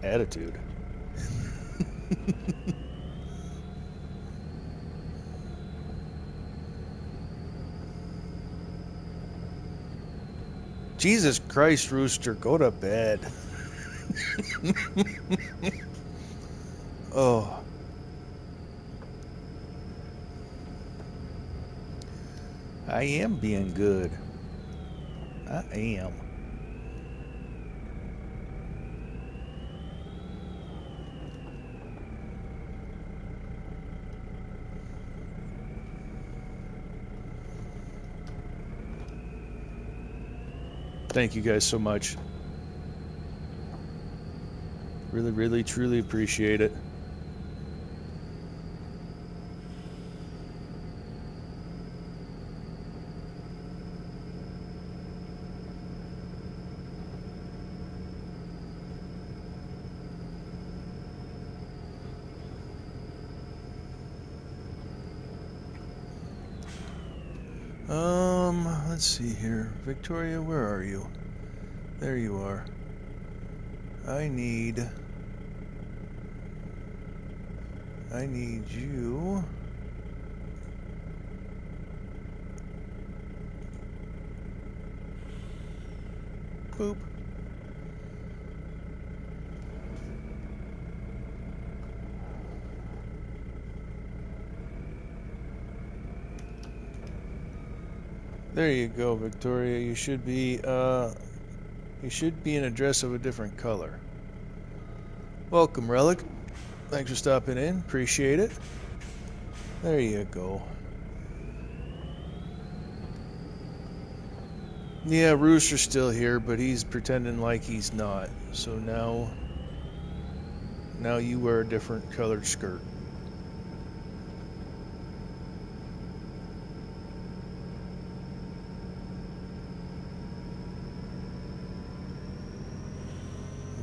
attitude. Jesus Christ, Rooster, go to bed. Oh. I am being good. I am. Thank you guys so much. Really, really, truly appreciate it. Let's see here. Victoria, where are you? There you are. I need you. Boop. There you go, Victoria. You should be in a dress of a different color. Welcome, Relic. Thanks for stopping in. Appreciate it. There you go. Yeah, Rooster's still here, but he's pretending like he's not. So now you wear a different colored skirt.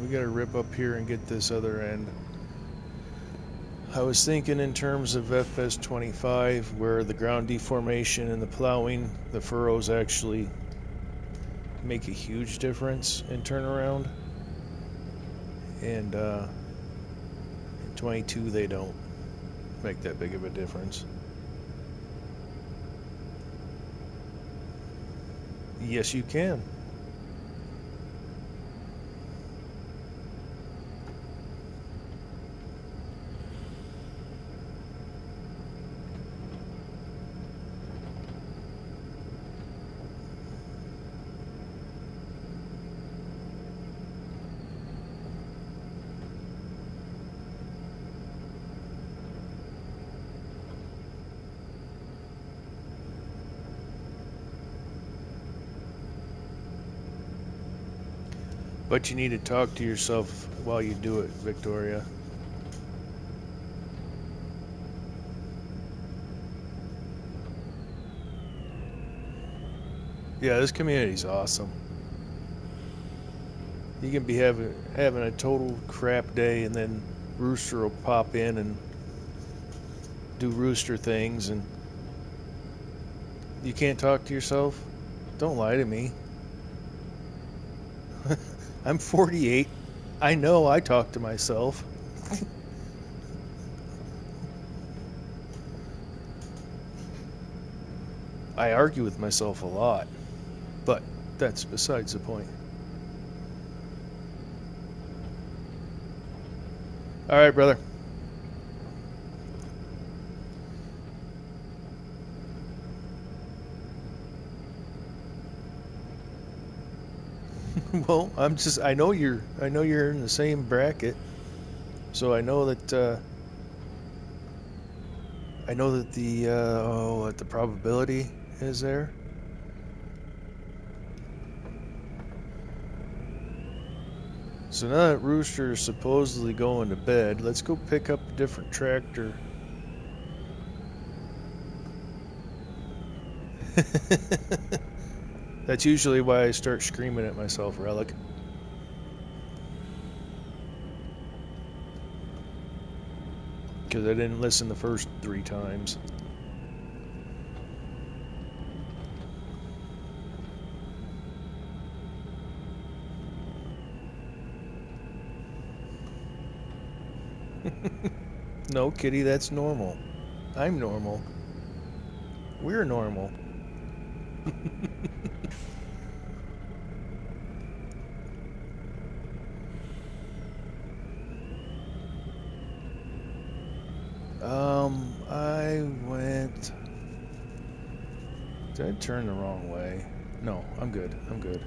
We gotta rip up here and get this other end. I was thinking in terms of FS 25, where the ground deformation and the plowing, the furrows actually make a huge difference in turnaround. And in 22, they don't make that big of a difference. Yes, you can. But you need to talk to yourself while you do it, Victoria. Yeah, this community's awesome. You can be having a total crap day, and then Rooster will pop in and do Rooster things, and you can't talk to yourself? Don't lie to me. I'm 48. I know I talk to myself. I argue with myself a lot, but that's besides the point. All right, brother. Well, I know you're in the same bracket, so I know that what the probability is there. So now that Rooster is supposedly going to bed, let's go pick up a different tractor. That's usually why I start screaming at myself, Relic. Because I didn't listen the first 3 times. No, Kitty, that's normal. I'm normal. We're normal. I went... Did I turn the wrong way? No, I'm good. I'm good.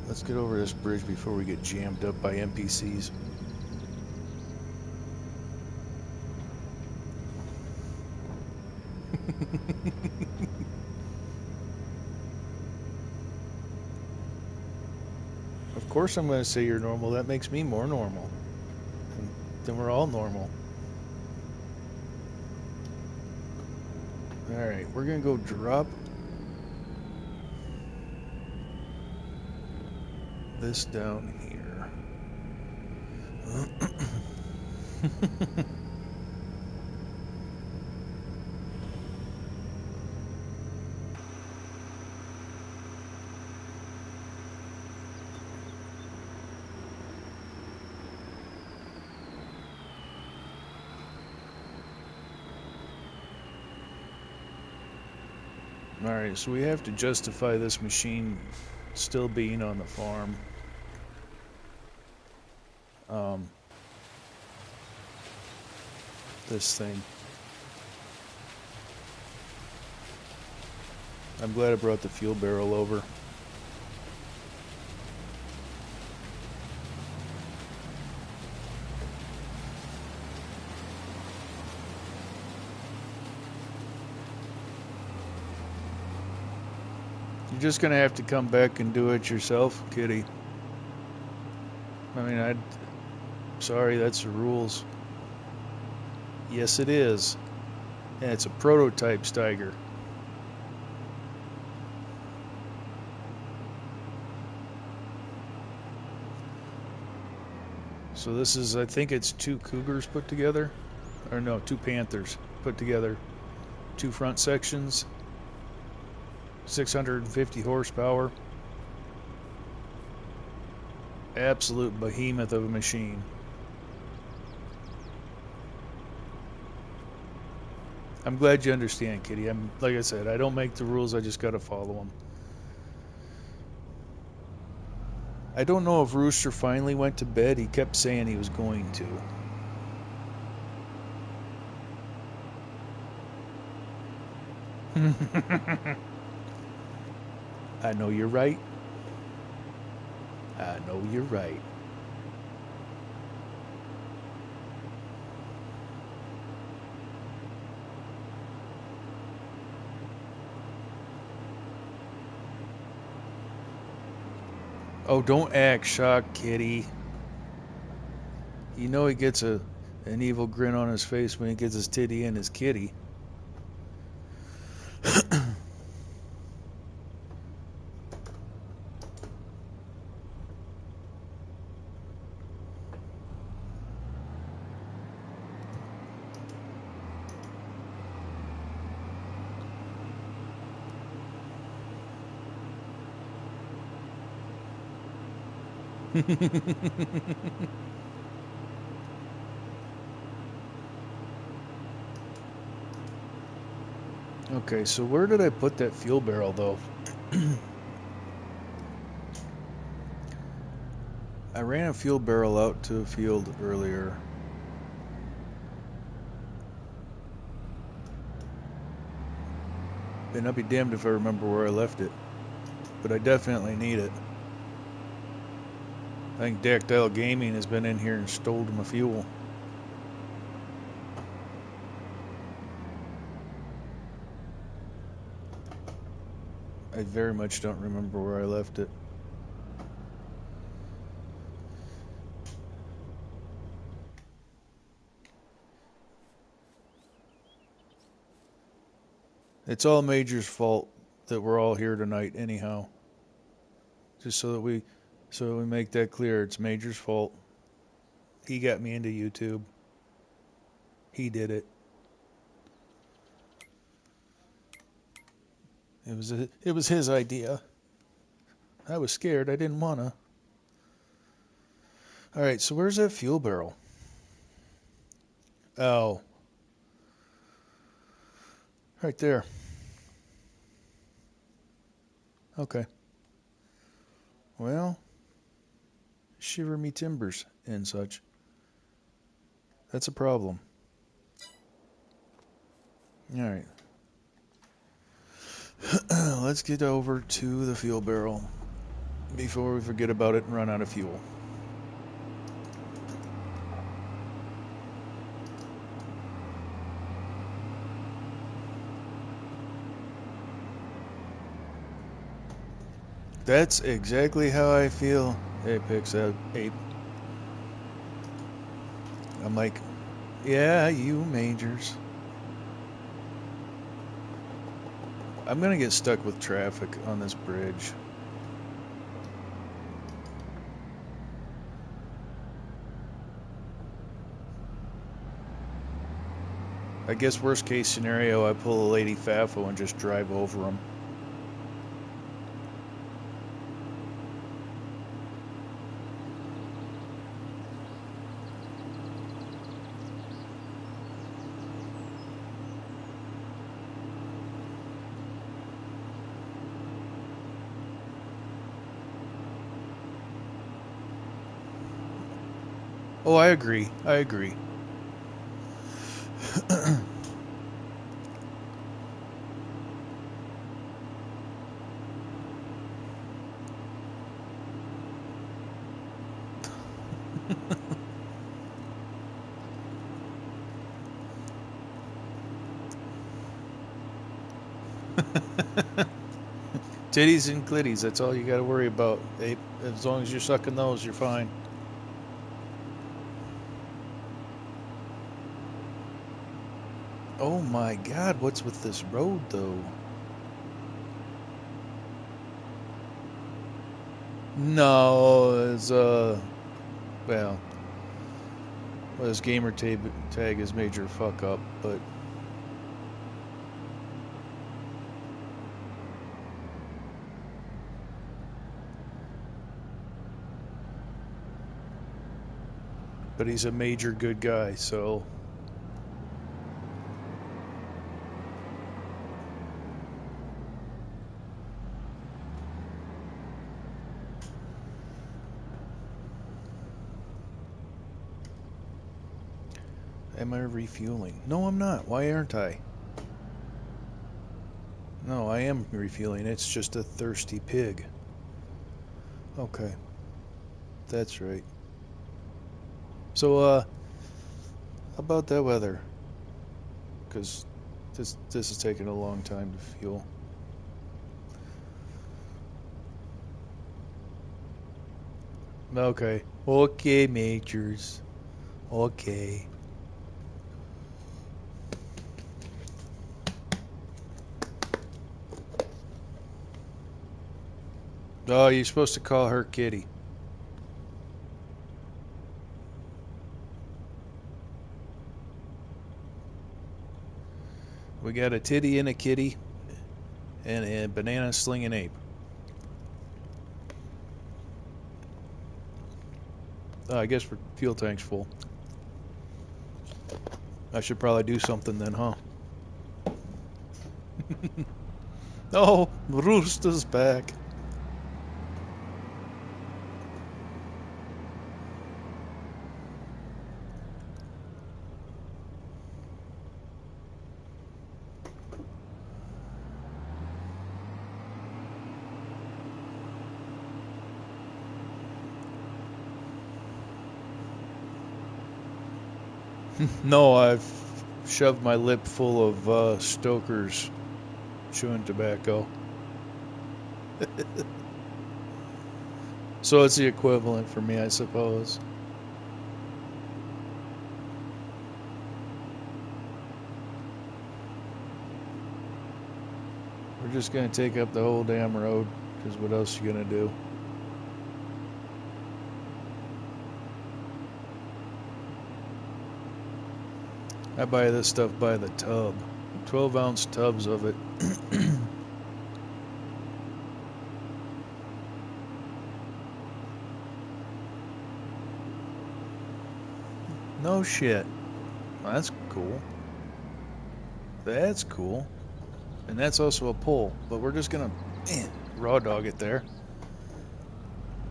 Let's get over this bridge before we get jammed up by NPCs. Of course I'm going to say you're normal. That makes me more normal. And then we're all normal. Alright, we're going to go drop this down here. Alright, so we have to justify this machine still being on the farm. This thing. I'm glad I brought the fuel barrel over. You're just gonna have to come back and do it yourself, Kitty. I mean, sorry, that's the rules. Yes, it is. And it's a prototype Steiger. So this is, I think it's 2 Cougars put together. Or no, 2 Panthers put together. 2 front sections. 650 horsepower. Absolute behemoth of a machine. I'm glad you understand, Kitty. Like I said, I don't make the rules, I just gotta follow them. I don't know if Rooster finally went to bed. He kept saying he was going to. I know you're right. I know you're right. Oh, don't act shocked, Kitty. You know he gets an evil grin on his face when he gets his titty in his kitty. Okay, so where did I put that fuel barrel, though? I ran a fuel barrel out to a field earlier. And I'll be damned if I remember where I left it. but I definitely need it. I think Dactyl Gaming has been in here and stole my fuel. I very much don't remember where I left it. It's all Major's fault that we're all here tonight anyhow. Just so that we make that clear, it's Major's fault. He got me into YouTube. He did it. It was his idea. I was scared. I didn't wanna. All right, so where's that fuel barrel? Oh, right there. Okay. Well, shiver me timbers and such. That's a problem. All right. Let's get over to the fuel barrel before we forget about it and run out of fuel. That's exactly how I feel, Apex Ape. I'm like, yeah, you Majors. I'm gonna get stuck with traffic on this bridge. I guess worst case scenario, I pull a Lady Fafo and just drive over them. Oh, I agree. I agree. Titties and clitties, that's all you got to worry about, Ape. As long as you're sucking those, you're fine. Oh my god, what's with this road, though? No, it's, well, his gamer tag is Major Fuck Up, but... But he's a major good guy, so... Am I refueling? No, I'm not. Why aren't I? No, I am refueling. It's just a thirsty pig. Okay. That's right. So, how about that weather? Because this is taking a long time to fuel. Okay. Okay, Majors. Okay. Oh, you're supposed to call her Kitty. We got a titty and a kitty and a banana slinging ape. Oh, I guess fuel tank's full. I should probably do something then, huh? Oh, Rooster's back. No, I've shoved my lip full of Stoker's chewing tobacco. So it's the equivalent for me, I suppose. We're just going to take up the whole damn road, because what else are you going to do? I buy this stuff by the tub. 12-ounce tubs of it. No shit. That's cool. That's cool. And that's also a pull, but we're just gonna raw dog it there.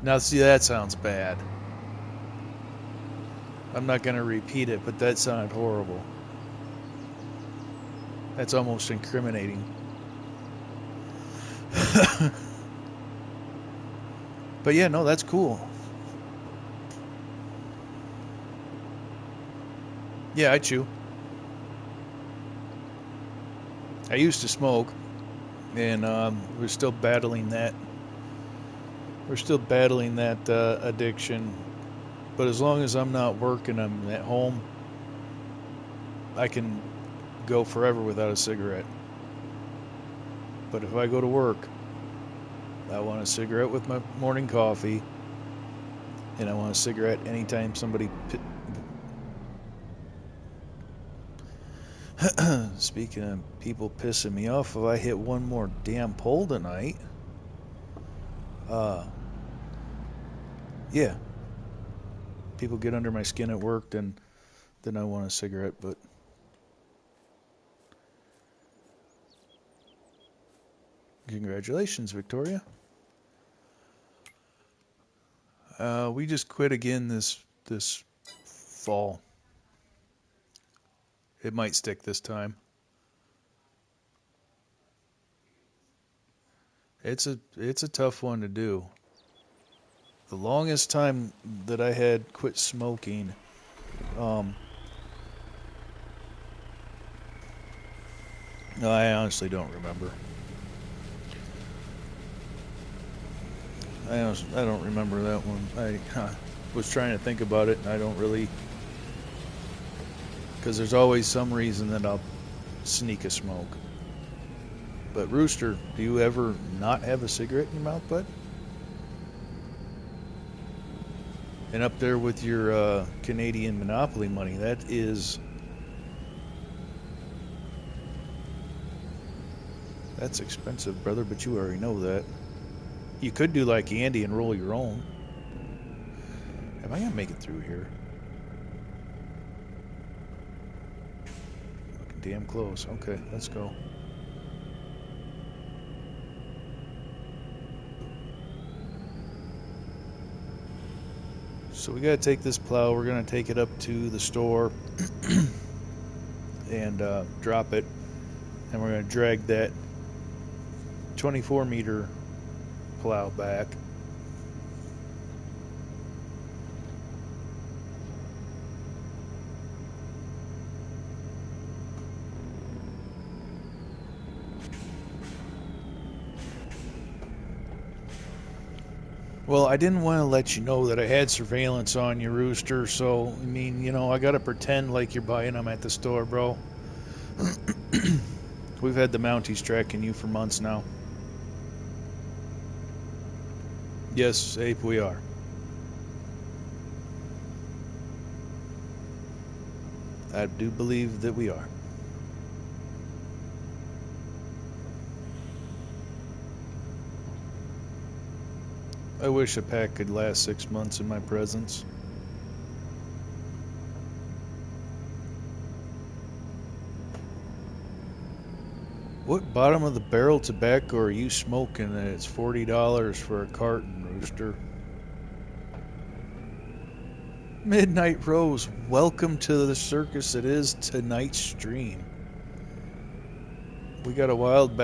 Now see, that sounds bad. I'm not gonna repeat it, but that sounded horrible. That's almost incriminating. But yeah, no, that's cool. Yeah, I chew. I used to smoke, and we're still battling that. We're still battling that addiction. But as long as I'm not working, I'm at home, I can go forever without a cigarette. But if I go to work, I want a cigarette with my morning coffee, and I want a cigarette anytime somebody. Speaking of people pissing me off, if I hit one more damn pole tonight, yeah, people get under my skin at work, then I want a cigarette. But congratulations, Victoria. We just quit again this fall. It might stick this time. It's a tough one to do. The longest time that I had quit smoking, I honestly don't remember. I don't remember that one. I was trying to think about it, and I don't really, because there's always some reason that I'll sneak a smoke. But Rooster, do you ever not have a cigarette in your mouth, bud? And up there with your Canadian Monopoly money, that's expensive, brother, but you already know that. You could do like Andy and roll your own. Am I gonna make it through here? Looking damn close. Okay, let's go. So we gotta take this plow. We're gonna take it up to the store and drop it, and we're gonna drag that 24-meter plow back. Well, I didn't want to let you know that I had surveillance on you, Rooster, so, I mean, I gotta pretend like you're buying them at the store, bro. We've had the Mounties tracking you for months now. Yes, Ape, we are. I do believe that we are. I wish a pack could last 6 months in my presence. What bottom of the barrel tobacco are you smoking that it's $40 for a carton, Rooster? Midnight Rose, welcome to the circus that is tonight's stream. We got a wild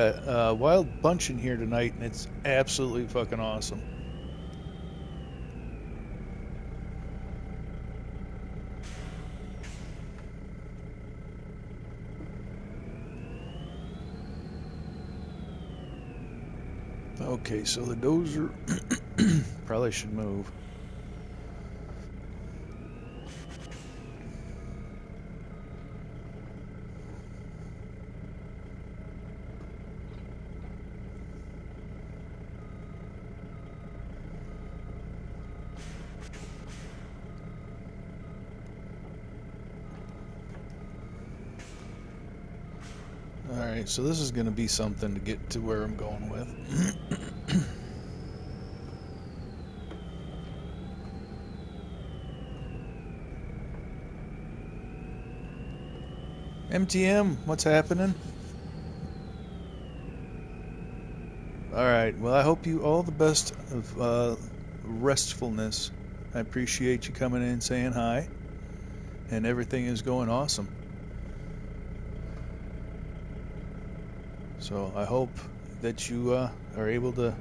bunch in here tonight, and it's absolutely fucking awesome. Okay, so the dozer probably should move. Alright, so this is going to be something to get to where I'm going with. MTM, what's happening? Alright, well, I hope you all the best of restfulness. I appreciate you coming in saying hi, and everything is going awesome. So I hope that you are able to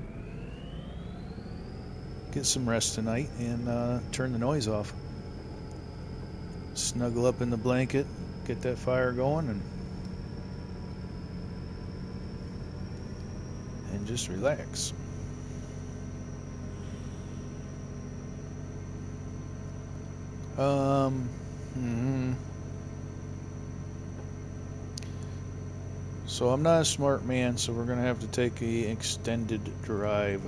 get some rest tonight and turn the noise off. Snuggle up in the blanket, get that fire going, and just relax. Um, hmm So I'm not a smart man, so we're gonna have to take a extended drive.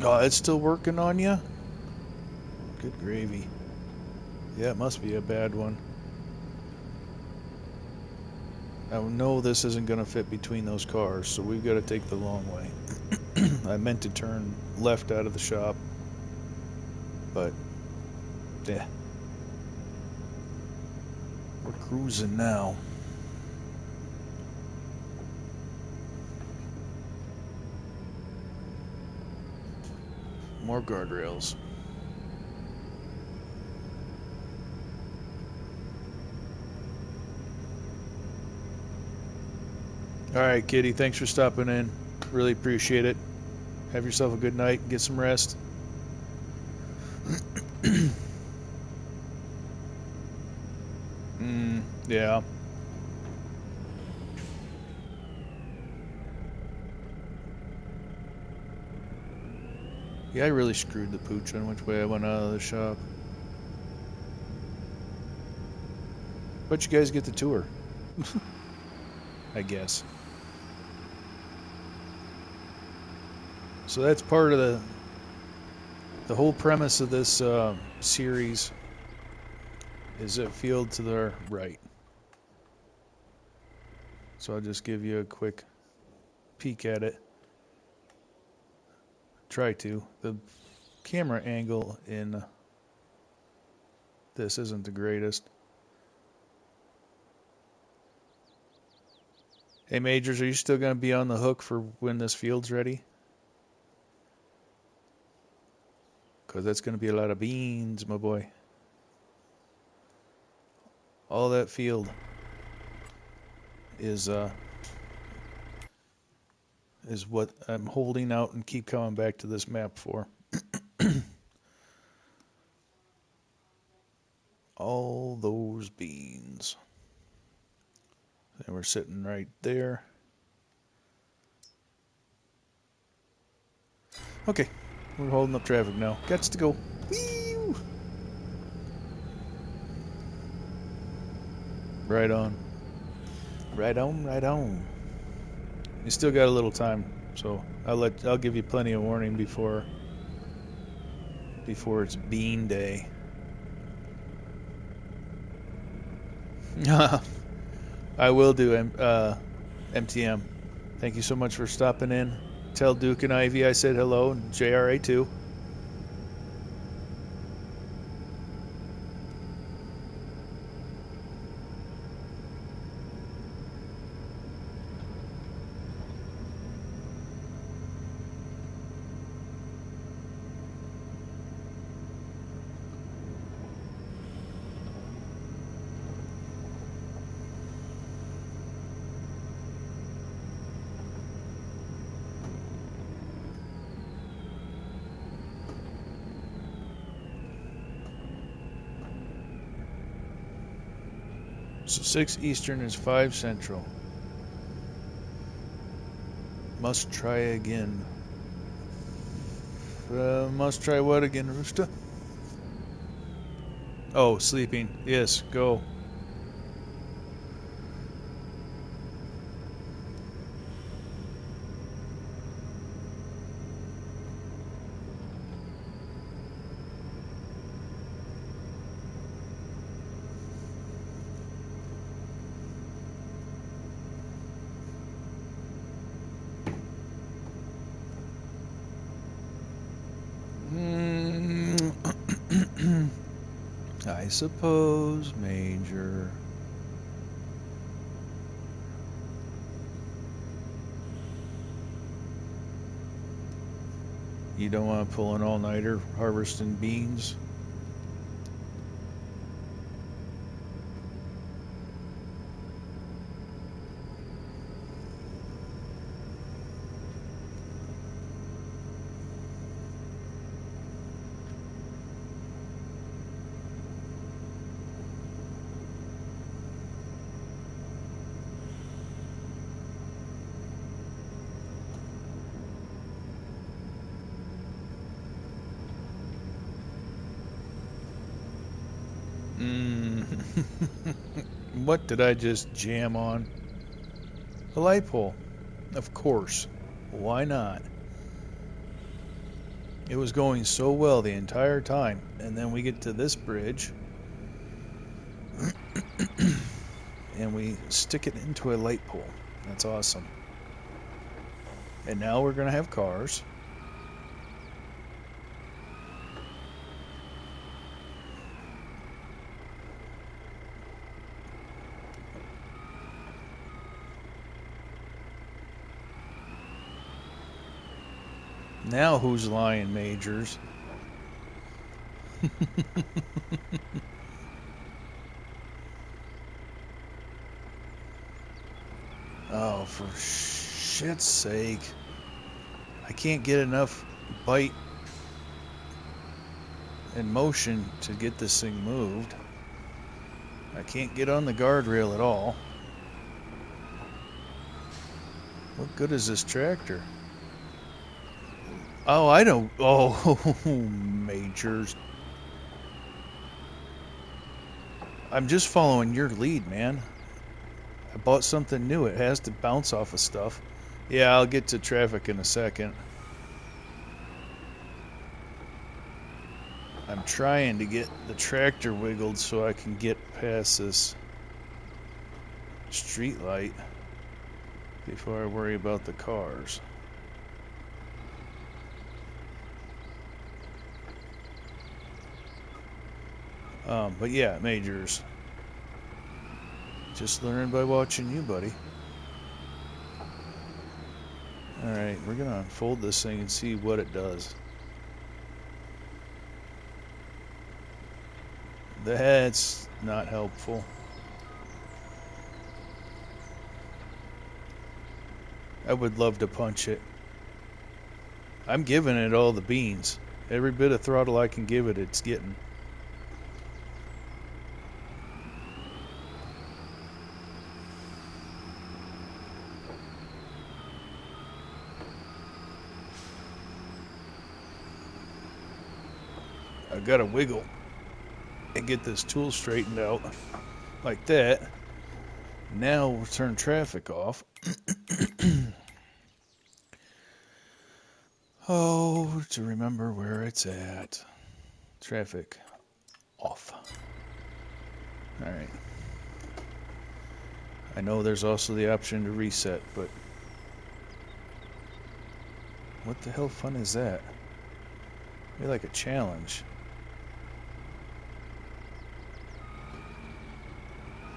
Oh, it's still working on you? Good gravy. Yeah, it must be a bad one. I know this isn't gonna fit between those cars, so we've got to take the long way. I meant to turn left out of the shop, but yeah, we're cruising now. More guardrails. All right, Kitty, thanks for stopping in. Really appreciate it. Have yourself a good night. Get some rest. Yeah. Yeah, I really screwed the pooch on which way I went out of the shop. But you guys get the tour. I guess. So that's part of the whole premise of this series is a field to the right. So I'll just give you a quick peek at it. Try to. The camera angle in this isn't the greatest. Hey, Majors, are you still going to be on the hook for when this field's ready? Because that's going to be a lot of beans, my boy. All that field is what I'm holding out and keep coming back to this map for. All those beans. And we're sitting right there. Okay, we're holding up traffic now. Gets to go. Whee! Right on. Right on, right on. You still got a little time, so I'll give you plenty of warning before it's bean day. I will do MTM. Thank you so much for stopping in. Tell Duke and Ivy I said hello, and JRA too. So 6 Eastern is 5 Central. Must try again. Must try what again, Rooster? Oh, sleeping. Yes, go. I suppose, Major. You don't want to pull an all-nighter harvesting beans? What did I just jam on? A light pole. Of course. Why not? It was going so well the entire time, and then we get to this bridge, and we stick it into a light pole. That's awesome. And now we're going to have cars. Now who's lying, Majors? Oh, for shit's sake. I can't get enough bite and motion to get this thing moved. I can't get on the guardrail at all. What good is this tractor? Oh, I don't... Oh, Majors. I'm just following your lead, man. I bought something new. It has to bounce off of stuff. Yeah, I'll get to traffic in a second. I'm trying to get the tractor wiggled so I can get past this street light before I worry about the cars. But yeah, Majors. Just learn by watching you, buddy. Alright, we're gonna unfold this thing and see what it does. That's not helpful. I would love to punch it. I'm giving it all the beans. Every bit of throttle I can give it, it's getting. I've got to wiggle and get this tool straightened out like that. Now we'll turn traffic off. Oh, to remember where it's at. Traffic off. Alright. I know there's also the option to reset, but what the hell fun is that? Maybe like a challenge.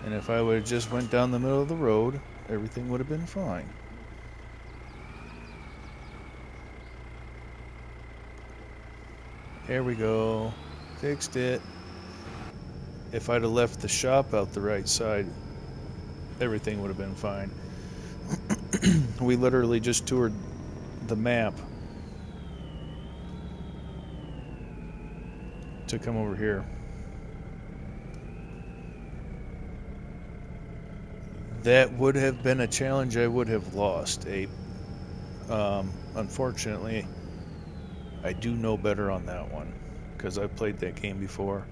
And if I would have just went down the middle of the road, everything would have been fine. There we go. Fixed it. If I'd have left the shop out the right side, everything would have been fine. We literally just toured the map to come over here. That would have been a challenge I would have lost, Ape. Unfortunately, I do know better on that one because I've played that game before.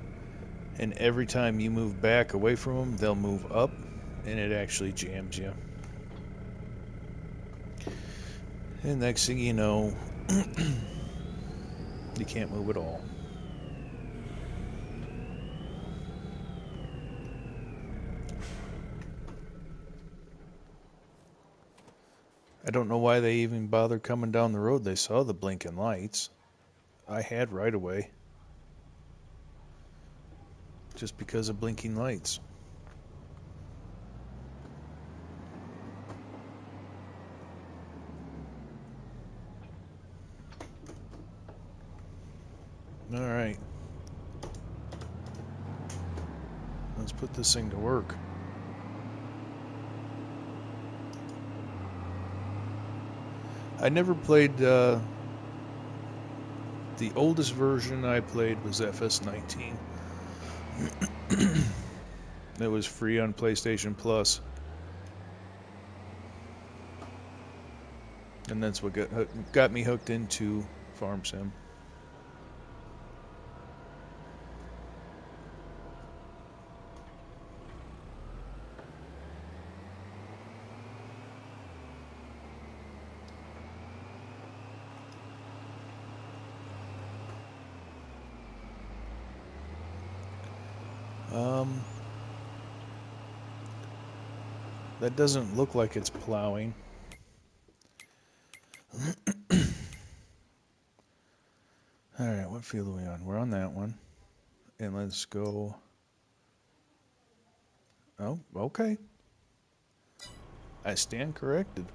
And every time you move back away from them, they'll move up, and it actually jams you. And next thing you know, you can't move at all. I don't know why they even bothered coming down the road. They saw the blinking lights. I had right away. Just because of blinking lights. Alright. Let's put this thing to work. I never played the oldest version I played was FS19. It was free on PlayStation Plus. And that's what got me hooked into Farm Sim. That doesn't look like it's plowing. Alright, what field are we on? We're on that one. And let's go. Oh, okay. I stand corrected.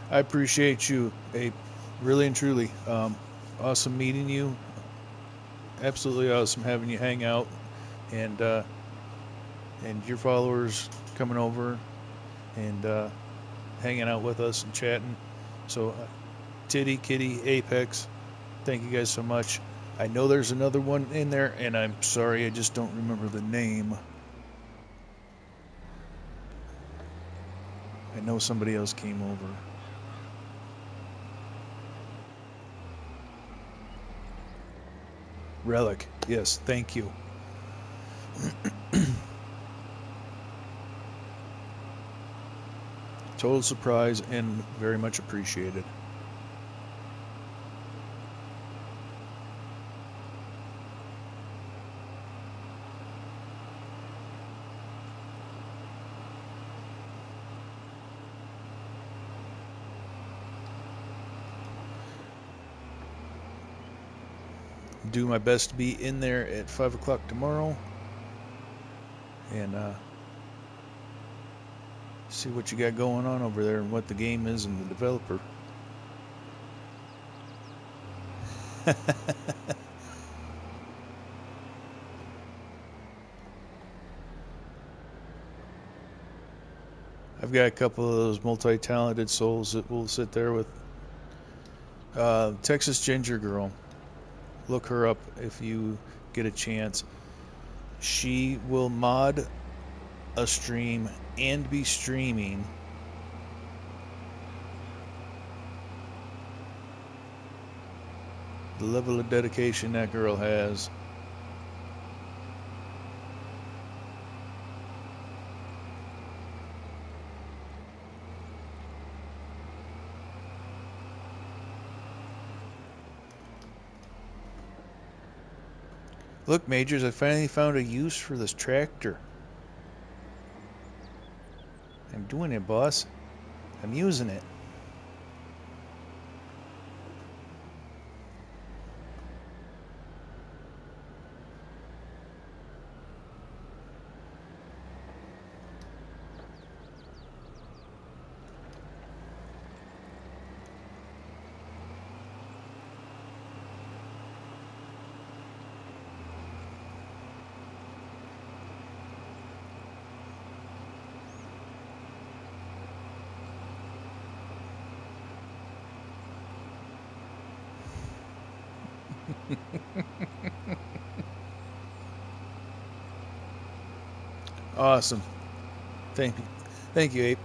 I appreciate you, Abe. Really and truly. Awesome meeting you. Absolutely awesome having you hang out. And your followers coming over and hanging out with us and chatting. So, Titty, Kitty, Apex, thank you guys so much. I know there's another one in there, and I'm sorry, I just don't remember the name. I know somebody else came over. Relic, yes, thank you. Total surprise and very much appreciated. Do my best to be in there at 5 o'clock tomorrow and see what you got going on over there and what the game is and the developer. I've got a couple of those multi-talented souls that will sit there with Texas Ginger Girl. Look her up if you get a chance. She will mod a stream and be streaming the level of dedication that girl has. Look, Majors, I finally found a use for this tractor. I'm doing it, boss. I'm using it. Awesome. Thank you. Thank you, Ape.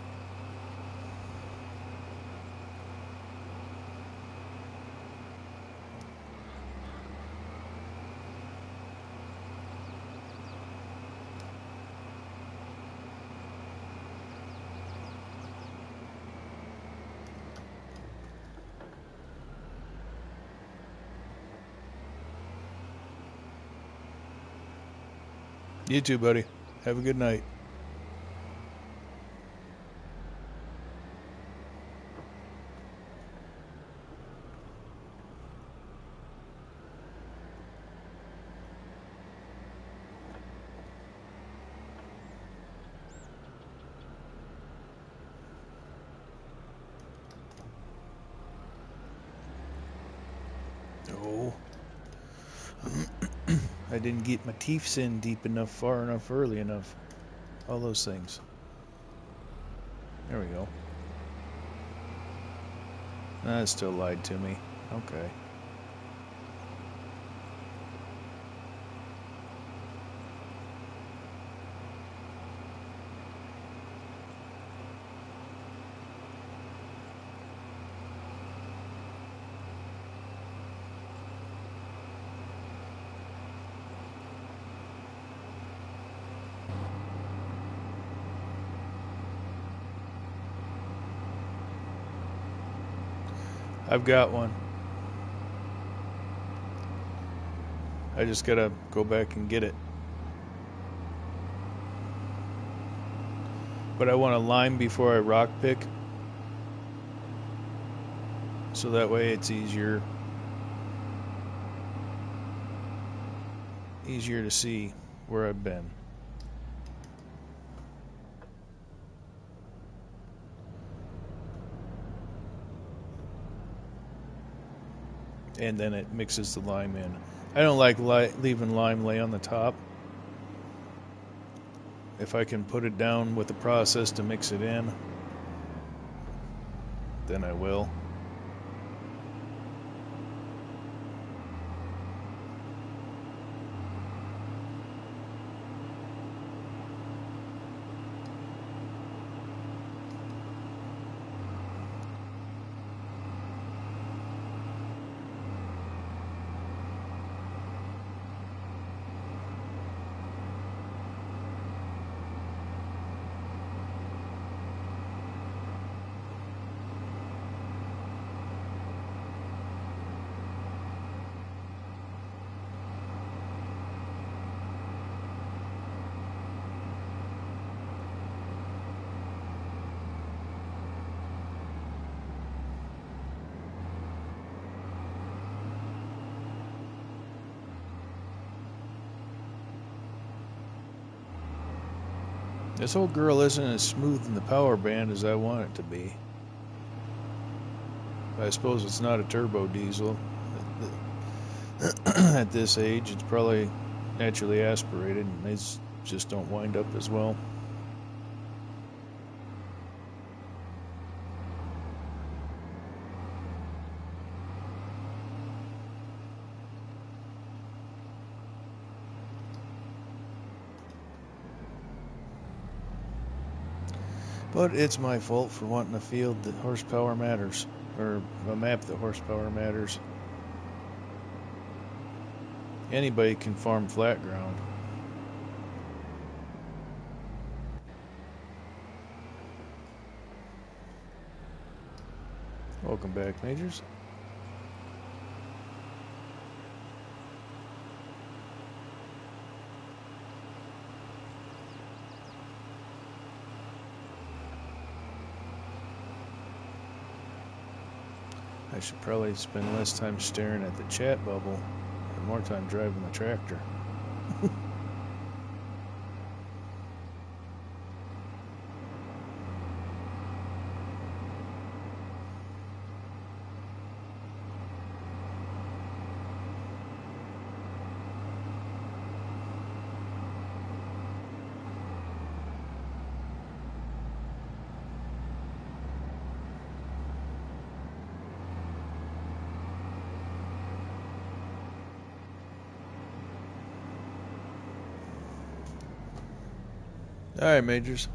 You too, buddy. Have a good night. Oh. I didn't get my teeth in deep enough, far enough, early enough. All those things. There we go. That still lied to me. Okay. I've got one. I just gotta go back and get it. But I want to lime before I rock pick. So that way it's easier to see where I've been. And then it mixes the lime in. I don't like leaving lime lay on the top. If I can put it down with the process to mix it in, then I will. This whole girl isn't as smooth in the power band as I want it to be. I suppose it's not a turbo diesel. At this age, it's probably naturally aspirated, and they just don't wind up as well. But it's my fault for wanting a field that horsepower matters, or a map that horsepower matters. Anybody can farm flat ground. Welcome back, Majors. I should probably spend less time staring at the chat bubble and more time driving the tractor. Alright, Majors.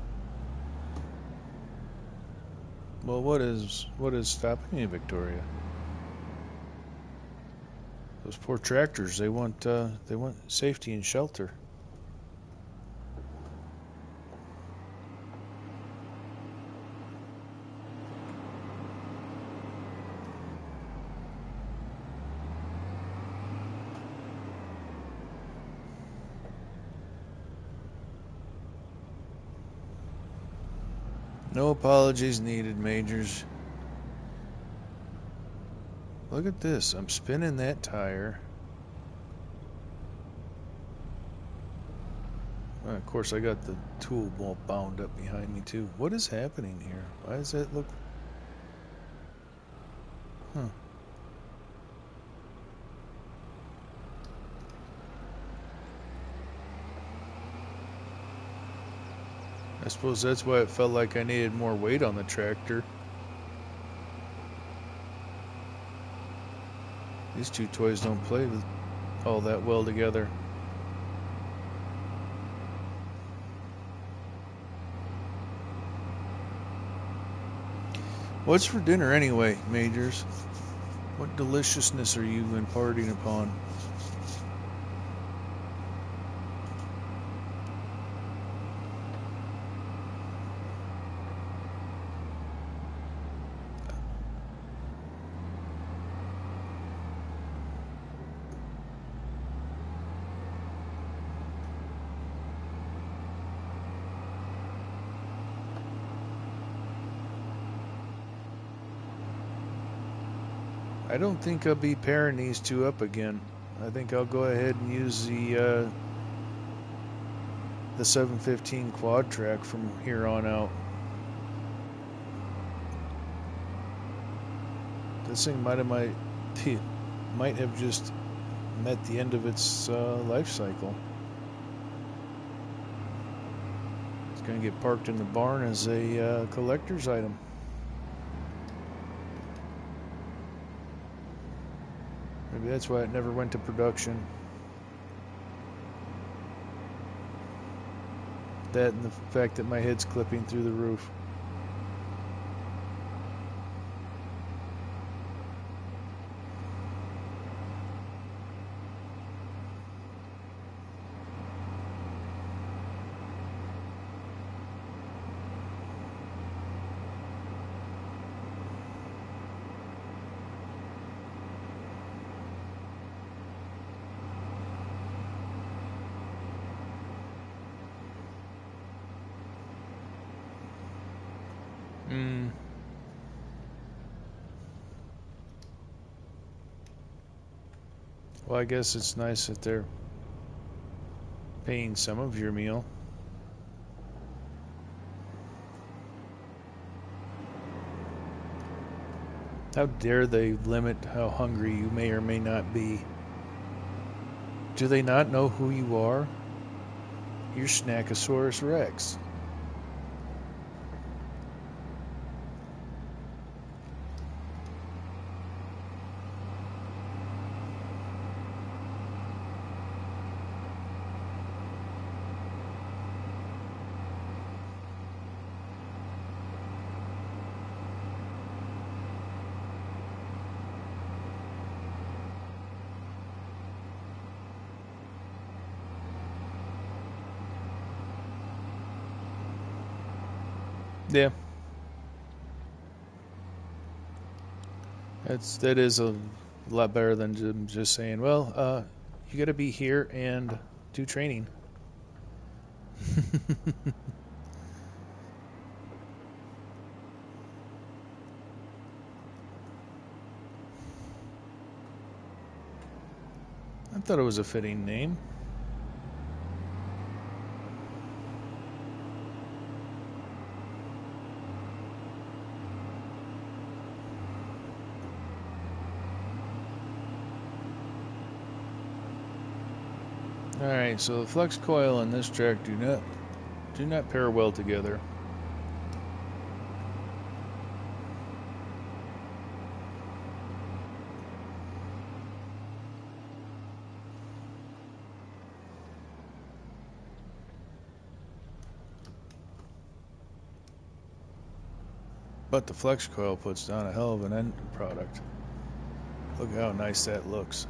Well, what is stopping you, Victoria? Those poor tractors, they want safety and shelter. No apologies needed, Majors. Look at this. I'm spinning that tire. Of course, I got the tool all bound up behind me, too. What is happening here? Why does that look... Huh. I suppose that's why it felt like I needed more weight on the tractor. These two toys don't play all that well together. What's for dinner anyway, Majors? What deliciousness are you imparting upon? I don't think I'll be pairing these two up again. I think I'll go ahead and use the 715 quad track from here on out. This thing might have just met the end of its life cycle. It's going to get parked in the barn as a collector's item. Maybe that's why it never went to production. That and the fact that my head's clipping through the roof. Well, I guess it's nice that they're paying some of your meal. How dare they limit how hungry you may or may not be? Do they not know who you are? You're Snackosaurus Rex. Yeah. That is a lot better than just saying, well, you got to be here and do training. I thought it was a fitting name. Alright, so the flex coil and this track do not pair well together. But the flex coil puts down a hell of an end product. Look how nice that looks.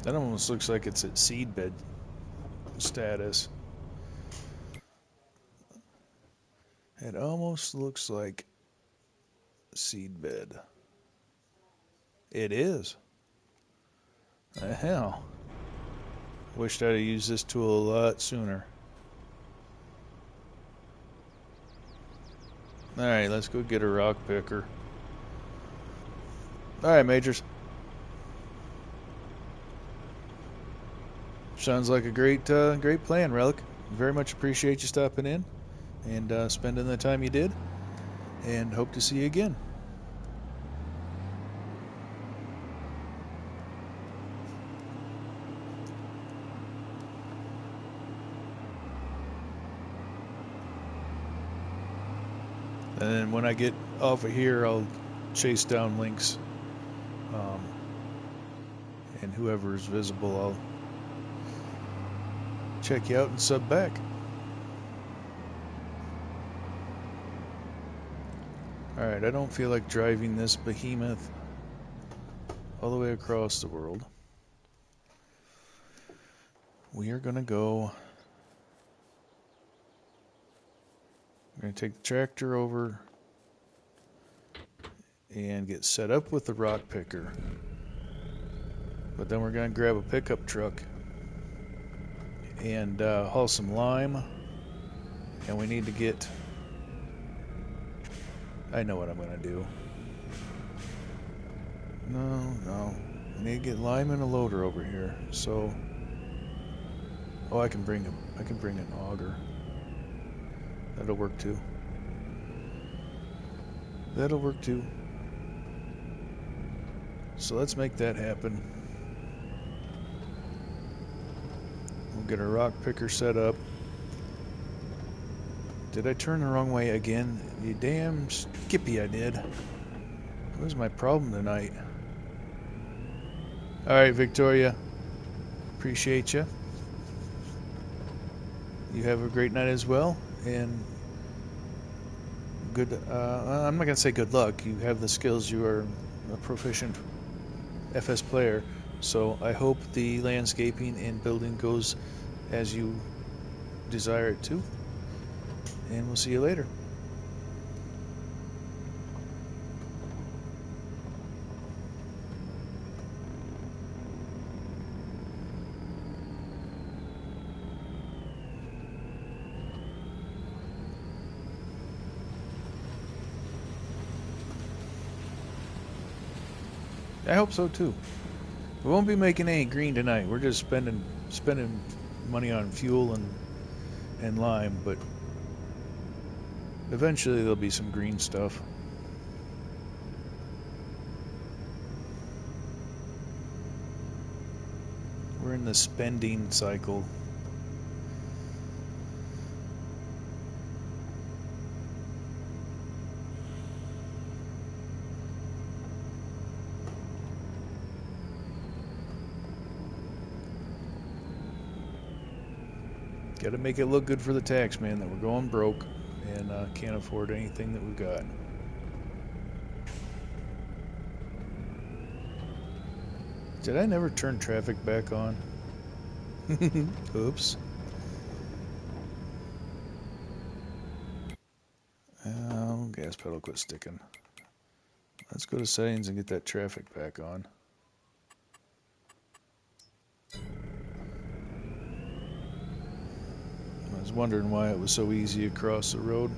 That almost looks like it's at seedbed status. It almost looks like seedbed. It is. The hell. Wished I'd have used this tool a lot sooner. Alright, let's go get a rock picker. Alright, Majors. Sounds like a great plan, Relic. Very much appreciate you stopping in and spending the time you did. And hope to see you again. And then when I get off of here, I'll chase down links. And whoever is visible, I'll check you out and sub back. Alright, I don't feel like driving this behemoth all the way across the world. We are going to go... We're going to take the tractor over and get set up with the rock picker. But then we're going to grab a pickup truck and haul some lime. And we need to get... I know what I'm going to do. No. I need to get lime and a loader over here. So... Oh, I can bring an auger. That'll work too. So let's make that happen. We'll get our rock picker set up. Did I turn the wrong way again? You damn skippy, I did. What was my problem tonight? Alright, Victoria. Appreciate you. You have a great night as well. And good, I'm not going to say good luck. You have the skills. You are a proficient FS player. So I hope the landscaping and building goes as you desire it to. And we'll see you later. I hope so too. We won't be making any green tonight. We're just spending money on fuel and lime, but eventually there'll be some green stuff. We're in the spending cycle. Got to make it look good for the tax man that we're going broke and can't afford anything that we've got. Did I never turn traffic back on? Oops. Oh, gas pedal quit sticking. Let's go to settings and get that traffic back on. I was wondering why it was so easy across the road.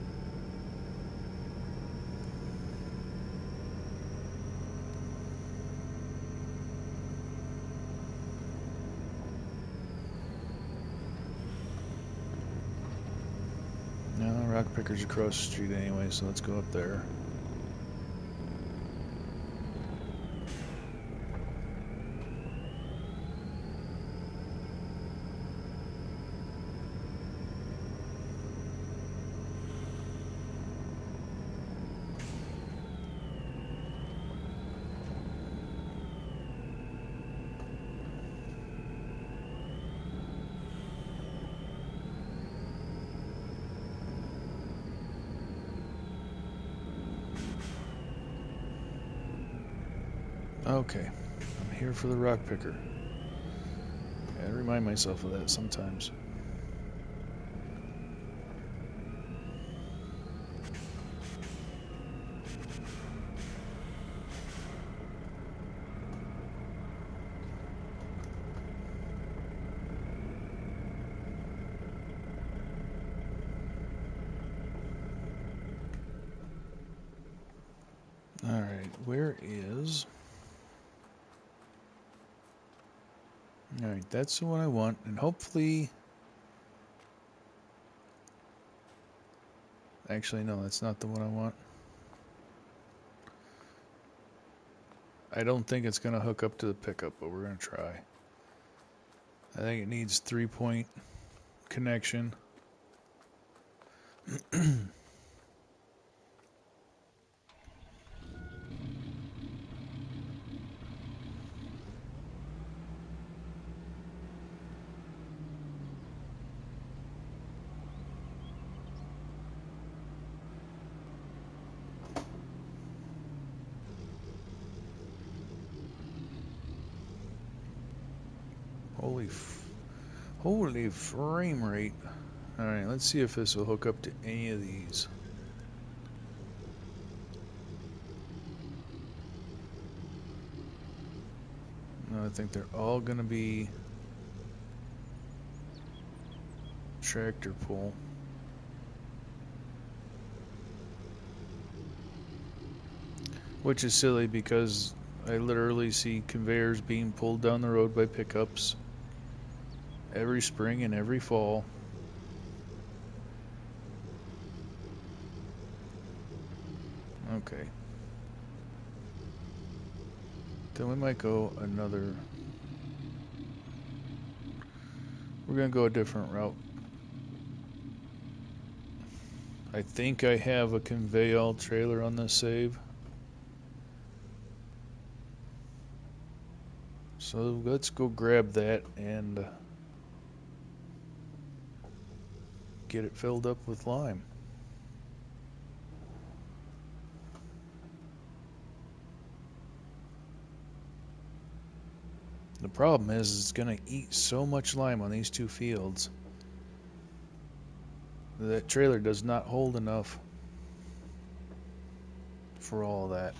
No, rock picker's across the street anyway, so let's go up there. Okay, I'm here for the rock picker. I remind myself of that sometimes. Alright, where is... Alright, that's the one I want, and hopefully... Actually, no, that's not the one I want. I don't think it's going to hook up to the pickup, but we're going to try. I think it needs 3-point connection. Holy frame rate. Alright, let's see if this will hook up to any of these. No, I think they're all going to be tractor pull. Which is silly because I literally see conveyors being pulled down the road by pickups every spring and every fall. Okay. Then we might go another... We're going to go a different route. I think I have a conveyor trailer on this save. So let's go grab that and get it filled up with lime. The problem is it's going to eat so much lime on these two fields. That trailer does not hold enough for all that.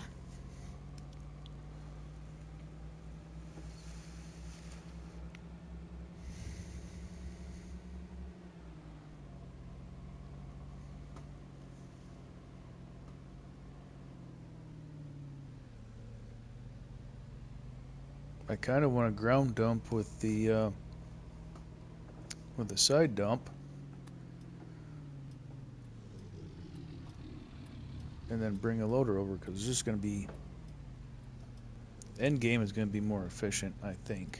I kind of want to ground dump with the side dump, and then bring a loader over because it's just going to be end game is going to be more efficient, I think.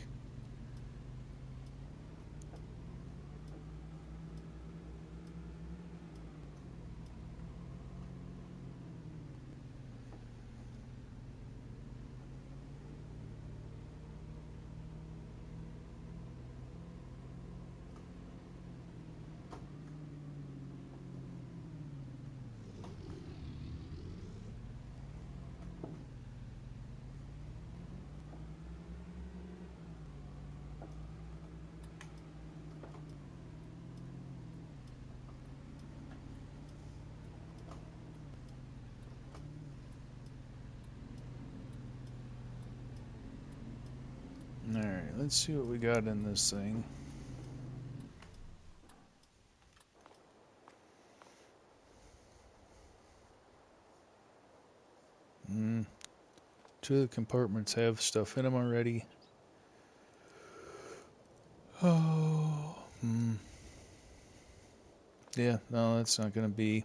Alright, let's see what we got in this thing. Two of the compartments have stuff in them already. Oh, yeah, no, that's not going to be...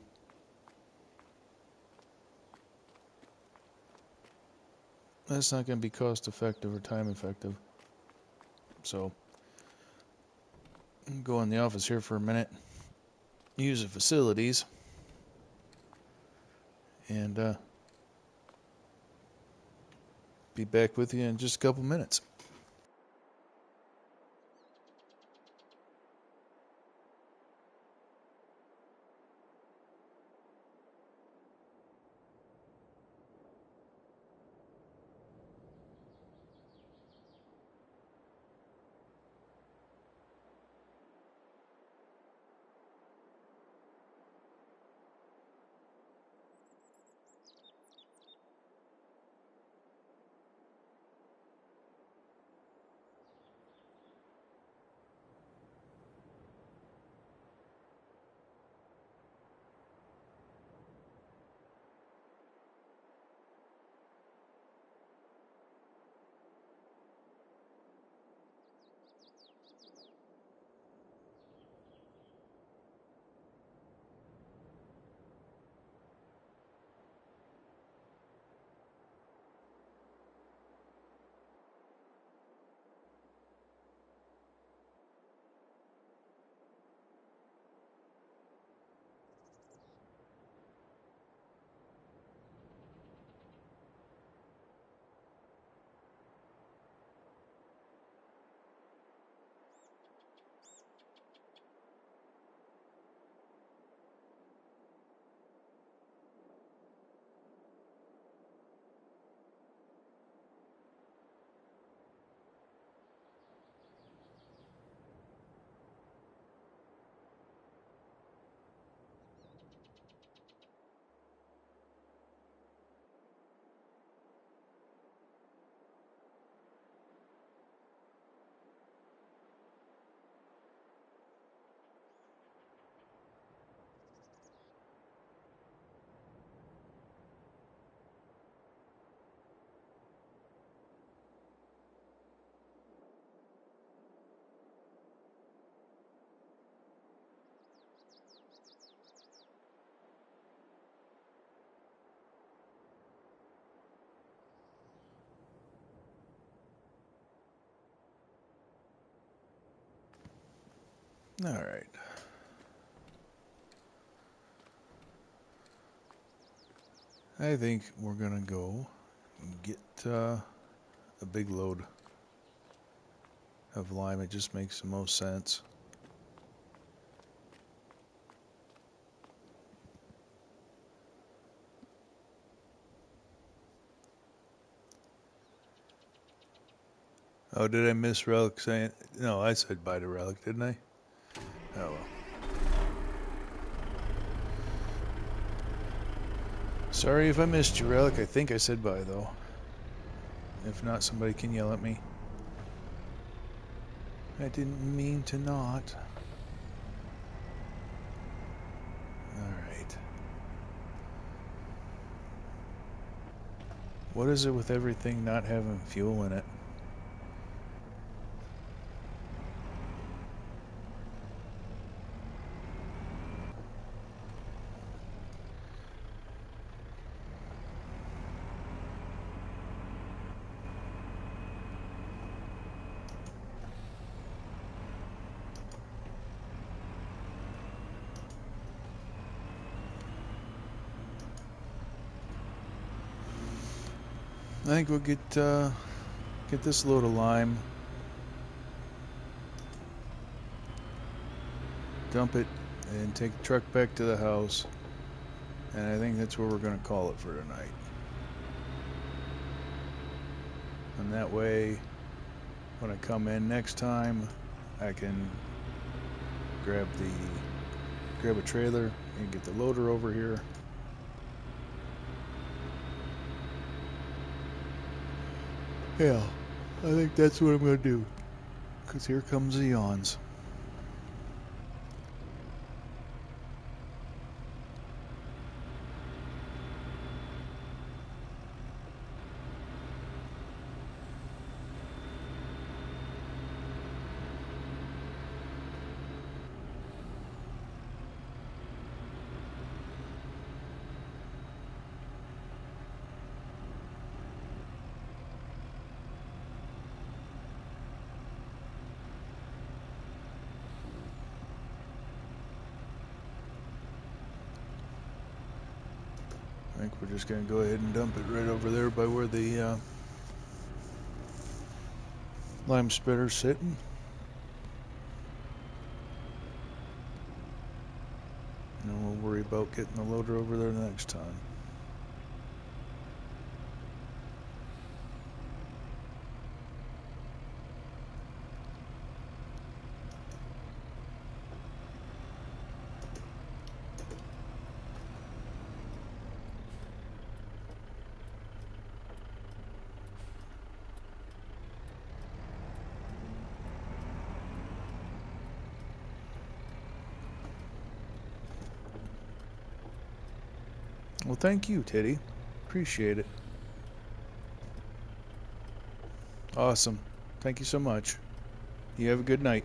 That's not going to be cost effective or time effective. So, I'm go in the office here for a minute, use the facilities, and be back with you in just a couple minutes. All right. I think we're gonna go get a big load of lime. It just makes the most sense. Oh, did I miss Relic saying? No, I said bye to Relic, didn't I? Oh well. Sorry if I missed you, Relic. I think I said bye, though. If not, somebody can yell at me. I didn't mean to not. Alright. What is it with everything not having fuel in it? I think we'll get this load of lime, dump it, and take the truck back to the house. And I think that's where we're going to call it for tonight. And that way, when I come in next time, I can grab a trailer and get the loader over here. Yeah, I think that's what I'm going to do. Because here comes the yawns. I think we're just going to go ahead and dump it right over there by where the lime spreader's sitting. And then we'll worry about getting the loader over there next time. Well, thank you, Teddy. Appreciate it. Awesome. Thank you so much. You have a good night.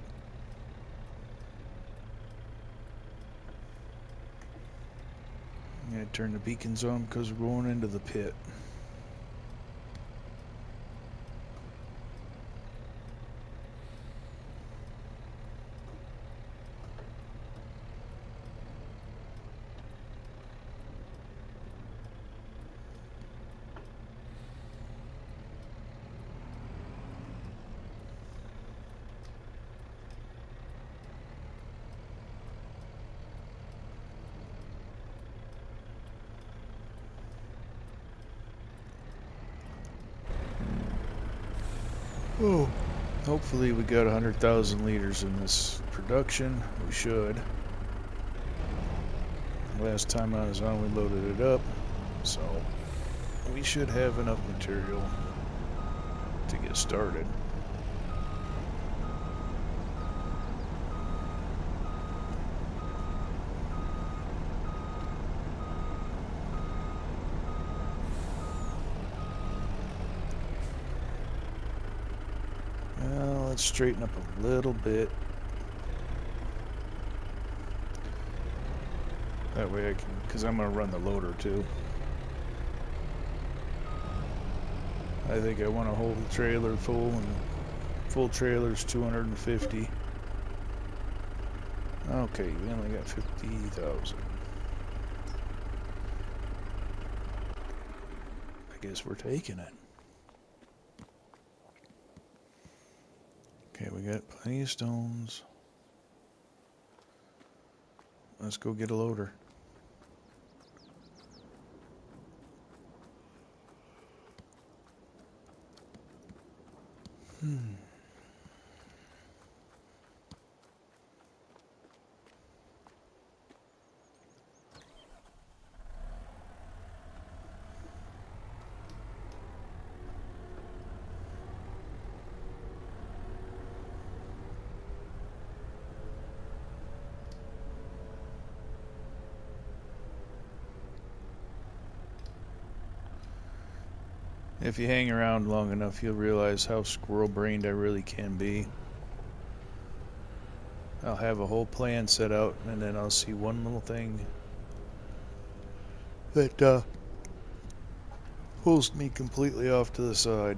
I'm going to turn the beacons on because we're going into the pit. Oh, hopefully we got 100,000 liters in this production. We should. Last time I was on, we loaded it up, so we should have enough material to get started. Let's straighten up a little bit. That way I can, because I'm going to run the loader too. I think I want to hold the trailer full, and full trailer's 250. Okay, we only got 50,000. I guess we're taking it. Okay, we got plenty of stones. Let's go get a loader. If you hang around long enough, you'll realize how squirrel-brained I really can be. I'll have a whole plan set out, and then I'll see one little thing that pulls me completely off to the side.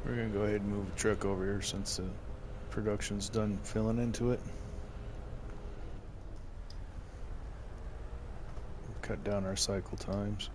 We're gonna go ahead and move the truck over here since the production's done filling into it. Cut down our cycle times.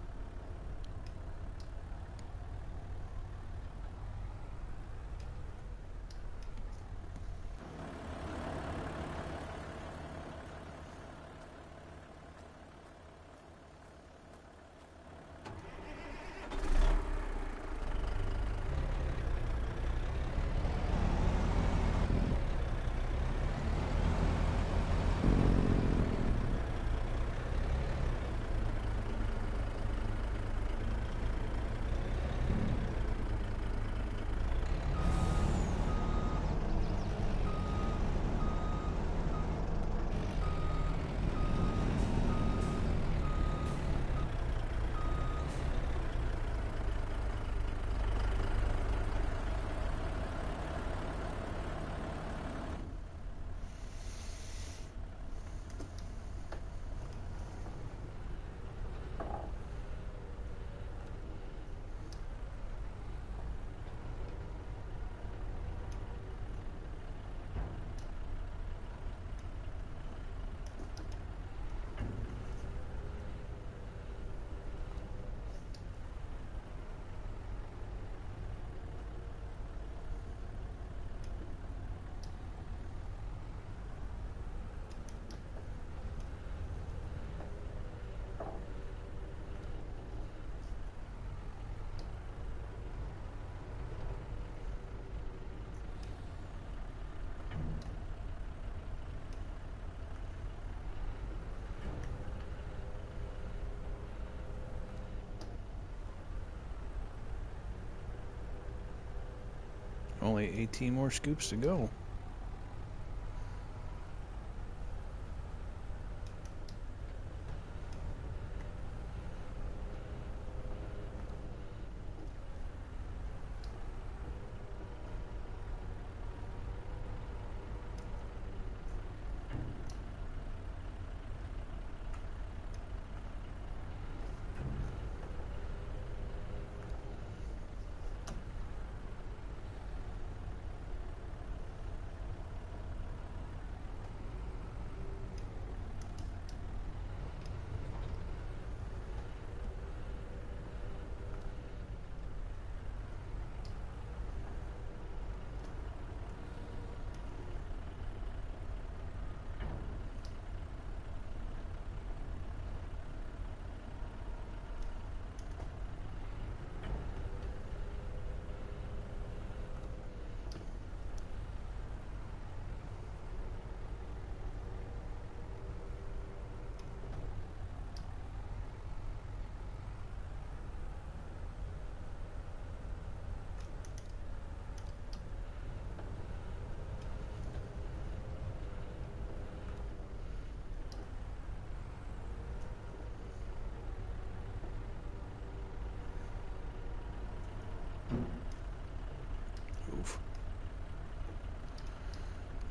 Only 18 more scoops to go.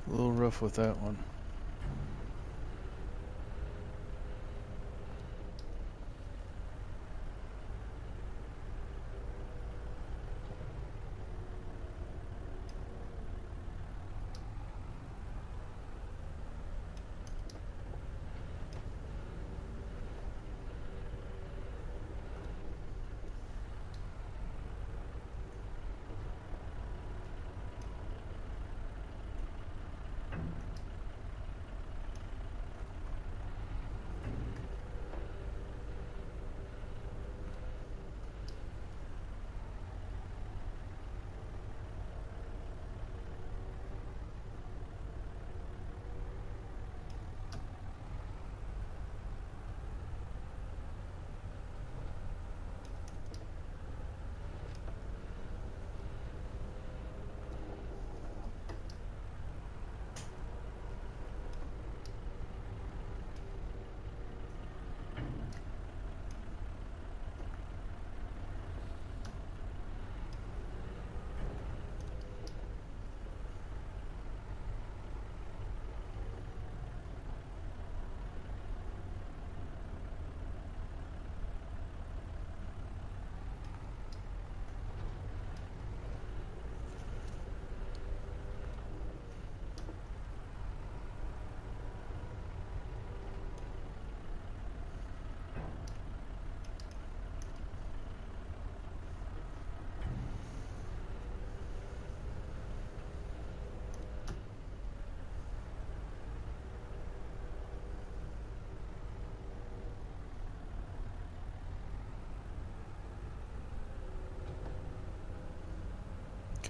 A little rough with that one.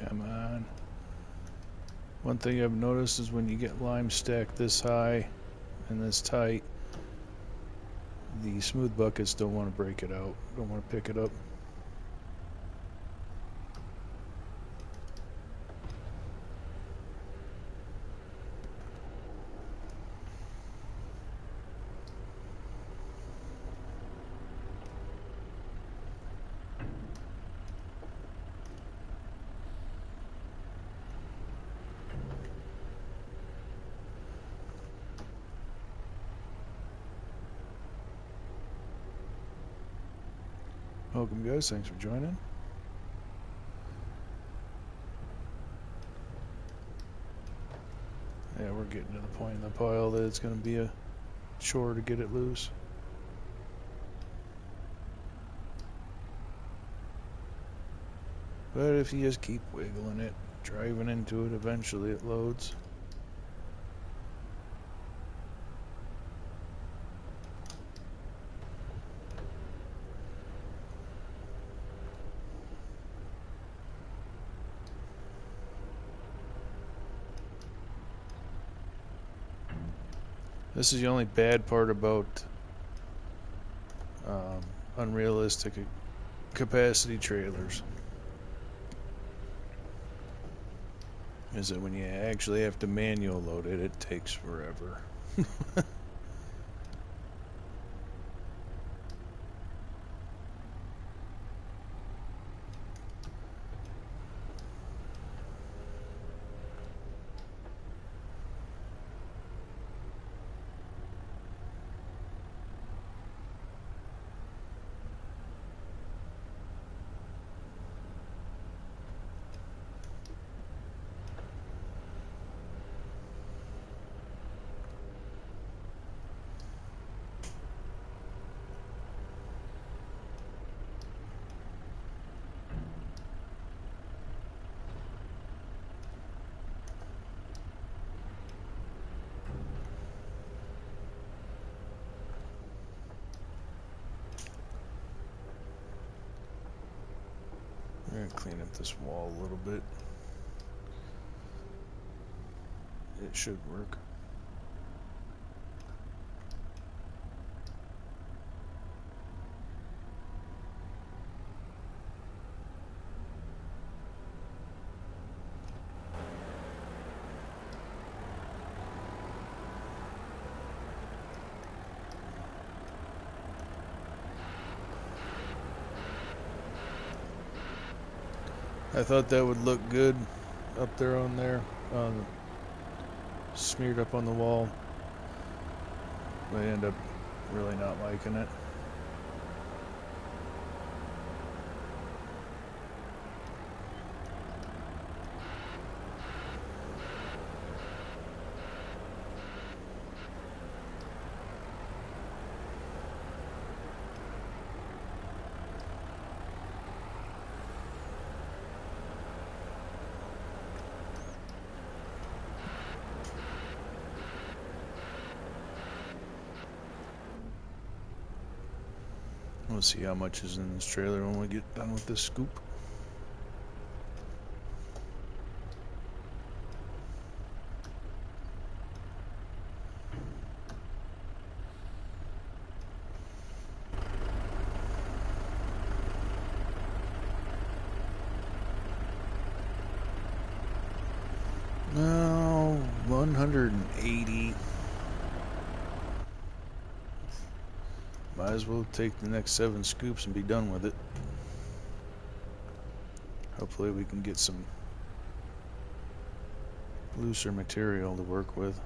Come on. One thing I've noticed is when you get lime stacked this high and this tight, the smooth buckets don't want to break it out, don't want to pick it up. Welcome guys, thanks for joining. Yeah, we're getting to the point in the pile that it's going to be a chore to get it loose. But if you just keep wiggling it, driving into it, eventually it loads. This is the only bad part about unrealistic capacity trailers, is that when you actually have to manual load it, it takes forever. I'm going to clean up this wall a little bit. It should work. I thought that would look good up there on there. On the, smeared up on the wall. They end up really not liking it. We'll see how much is in this trailer when we get done with this scoop. Now, 180. Might as well take the next 7 scoops and be done with it. Hopefully we can get some looser material to work with.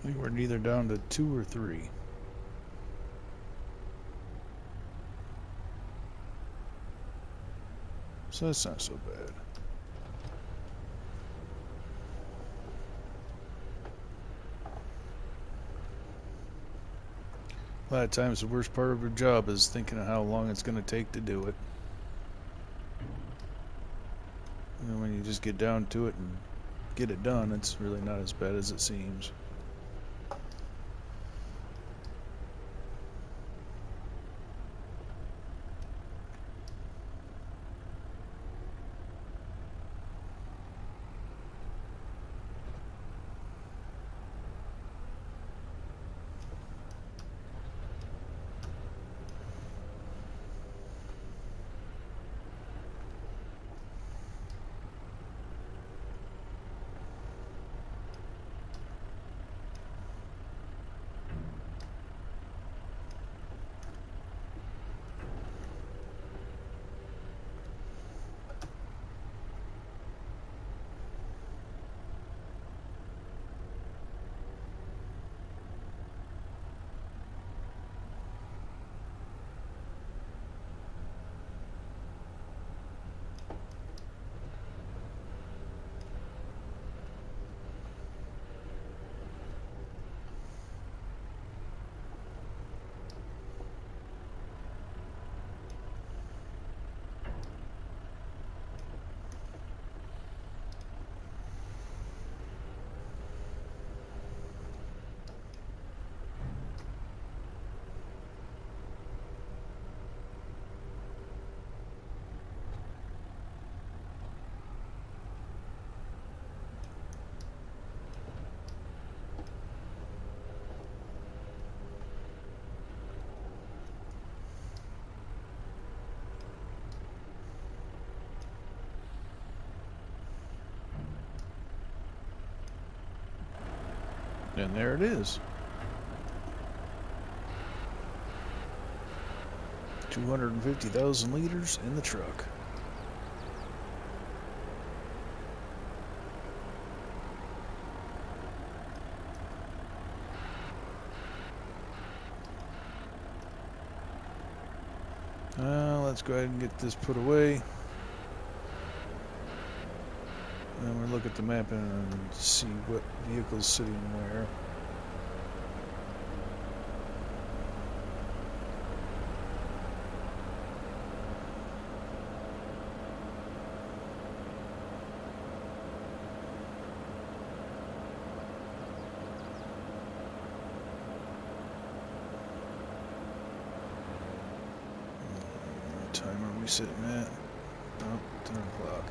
I think we're either down to 2 or 3. So that's not so bad. A lot of times the worst part of a job is thinking of how long it's going to take to do it. And when you just get down to it and get it done, it's really not as bad as it seems. And there it is. 250,000 liters in the truck. Let's go ahead and get this put away. And then we'll look at the map and see what vehicle's sitting where. What time are we sitting at? Oh, 10 o'clock.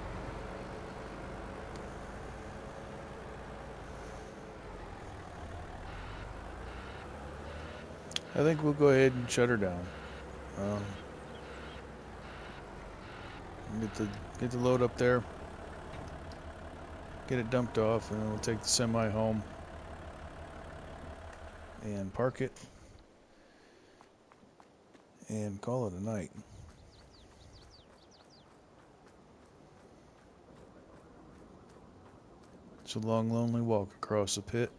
I think we'll go ahead and shut her down. Get the load up there, get it dumped off, and then we'll take the semi home and park it and call it a night. It's a long, lonely walk across the pit.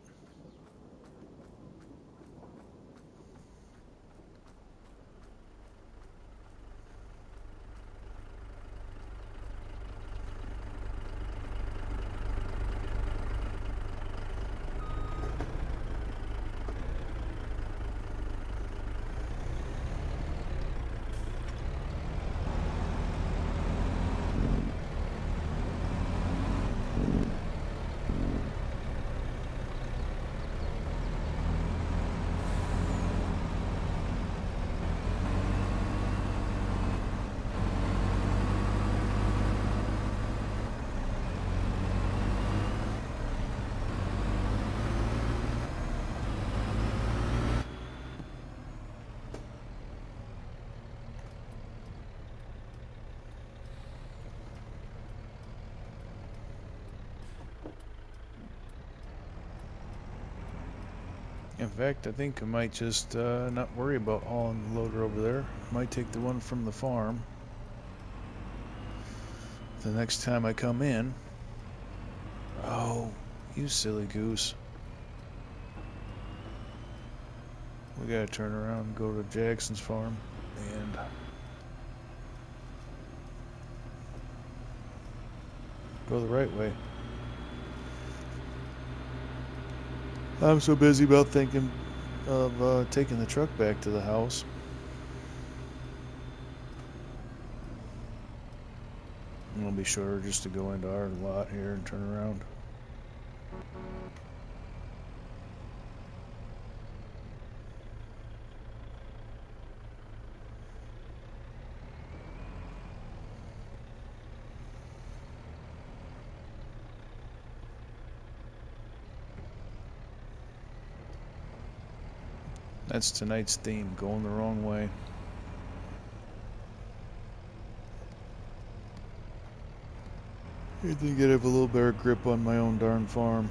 In fact, I think I might just not worry about hauling the loader over there. I might take the one from the farm the next time I come in. Oh, you silly goose. We gotta turn around and go to Jackson's farm and go the right way. I'm so busy about thinking of taking the truck back to the house. It'll be shorter just to go into our lot here and turn around. That's tonight's theme, going the wrong way. I think I'd have a little better grip on my own darn farm.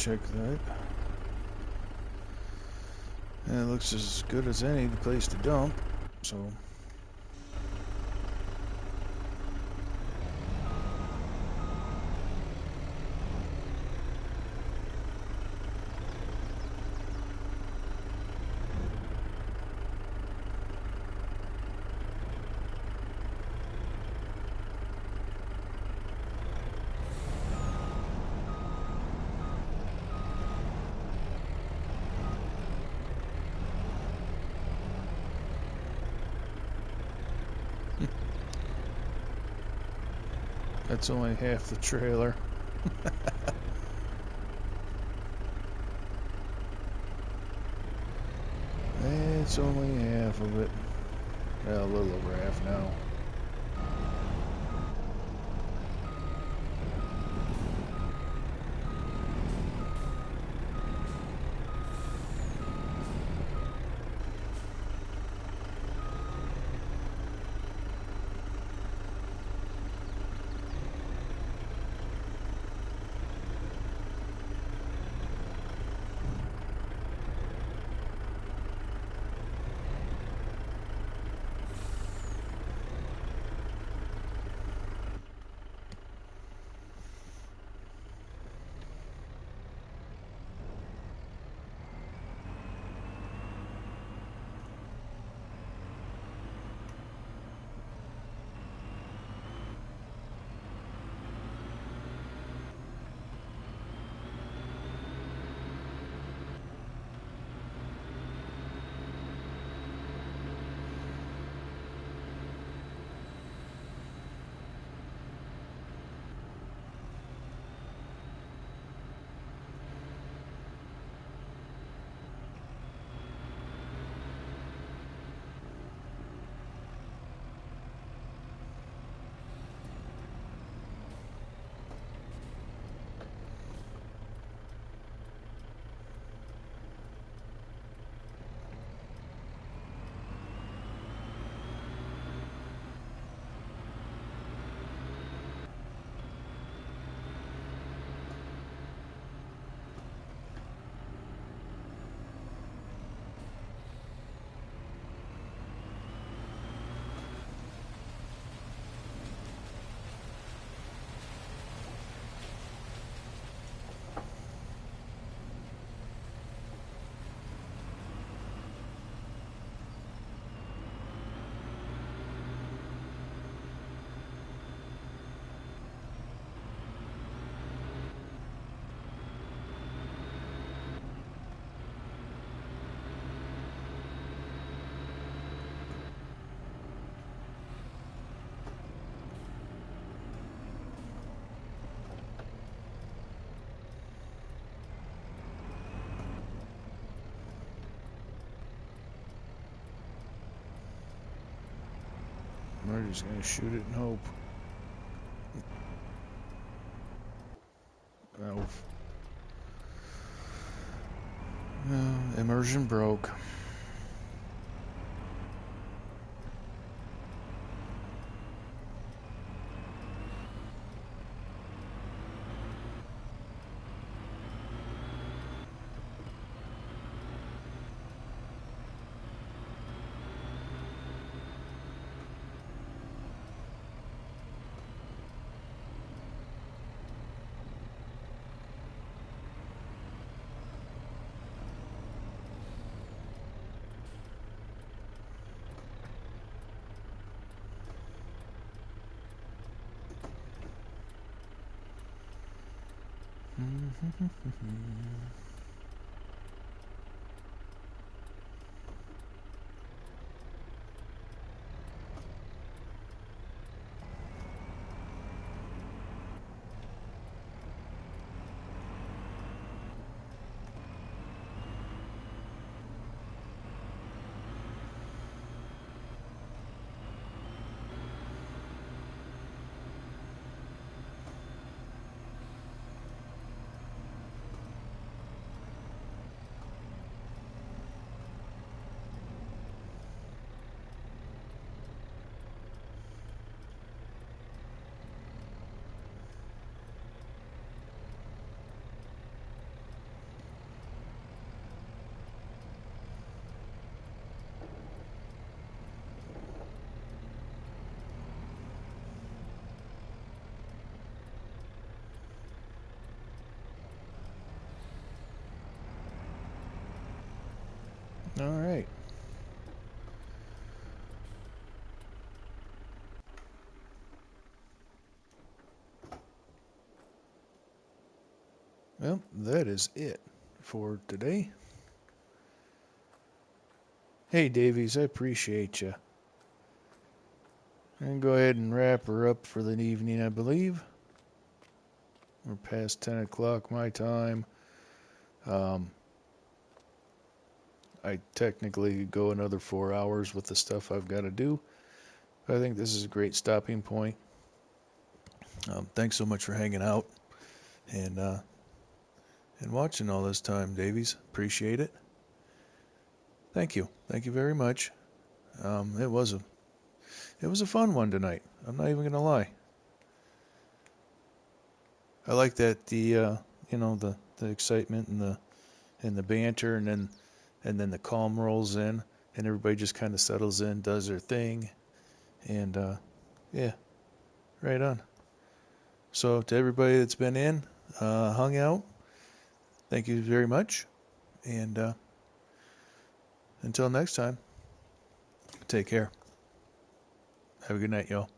check that. And it looks as good as any place to dump, so... That's only half the trailer. It's only half of it. Well, a little over half now. We're just gonna shoot it and hope. Oh. Immersion broke. All right. Well, that is it for today. Hey, Davies, I appreciate you. And go ahead and wrap her up for the evening, I believe. We're past 10 o'clock my time. Um, I technically go another 4 hours with the stuff I've got to do. But I think this is a great stopping point. Thanks so much for hanging out and watching all this time, Davies. Appreciate it. Thank you. Thank you very much. It was a fun one tonight. I'm not even gonna lie. I like that the excitement and the banter and then the calm rolls in and everybody just kind of settles in, does their thing, and yeah, right on. So to everybody that's been in, hung out, thank you very much, and until next time, take care. Have a good night, y'all.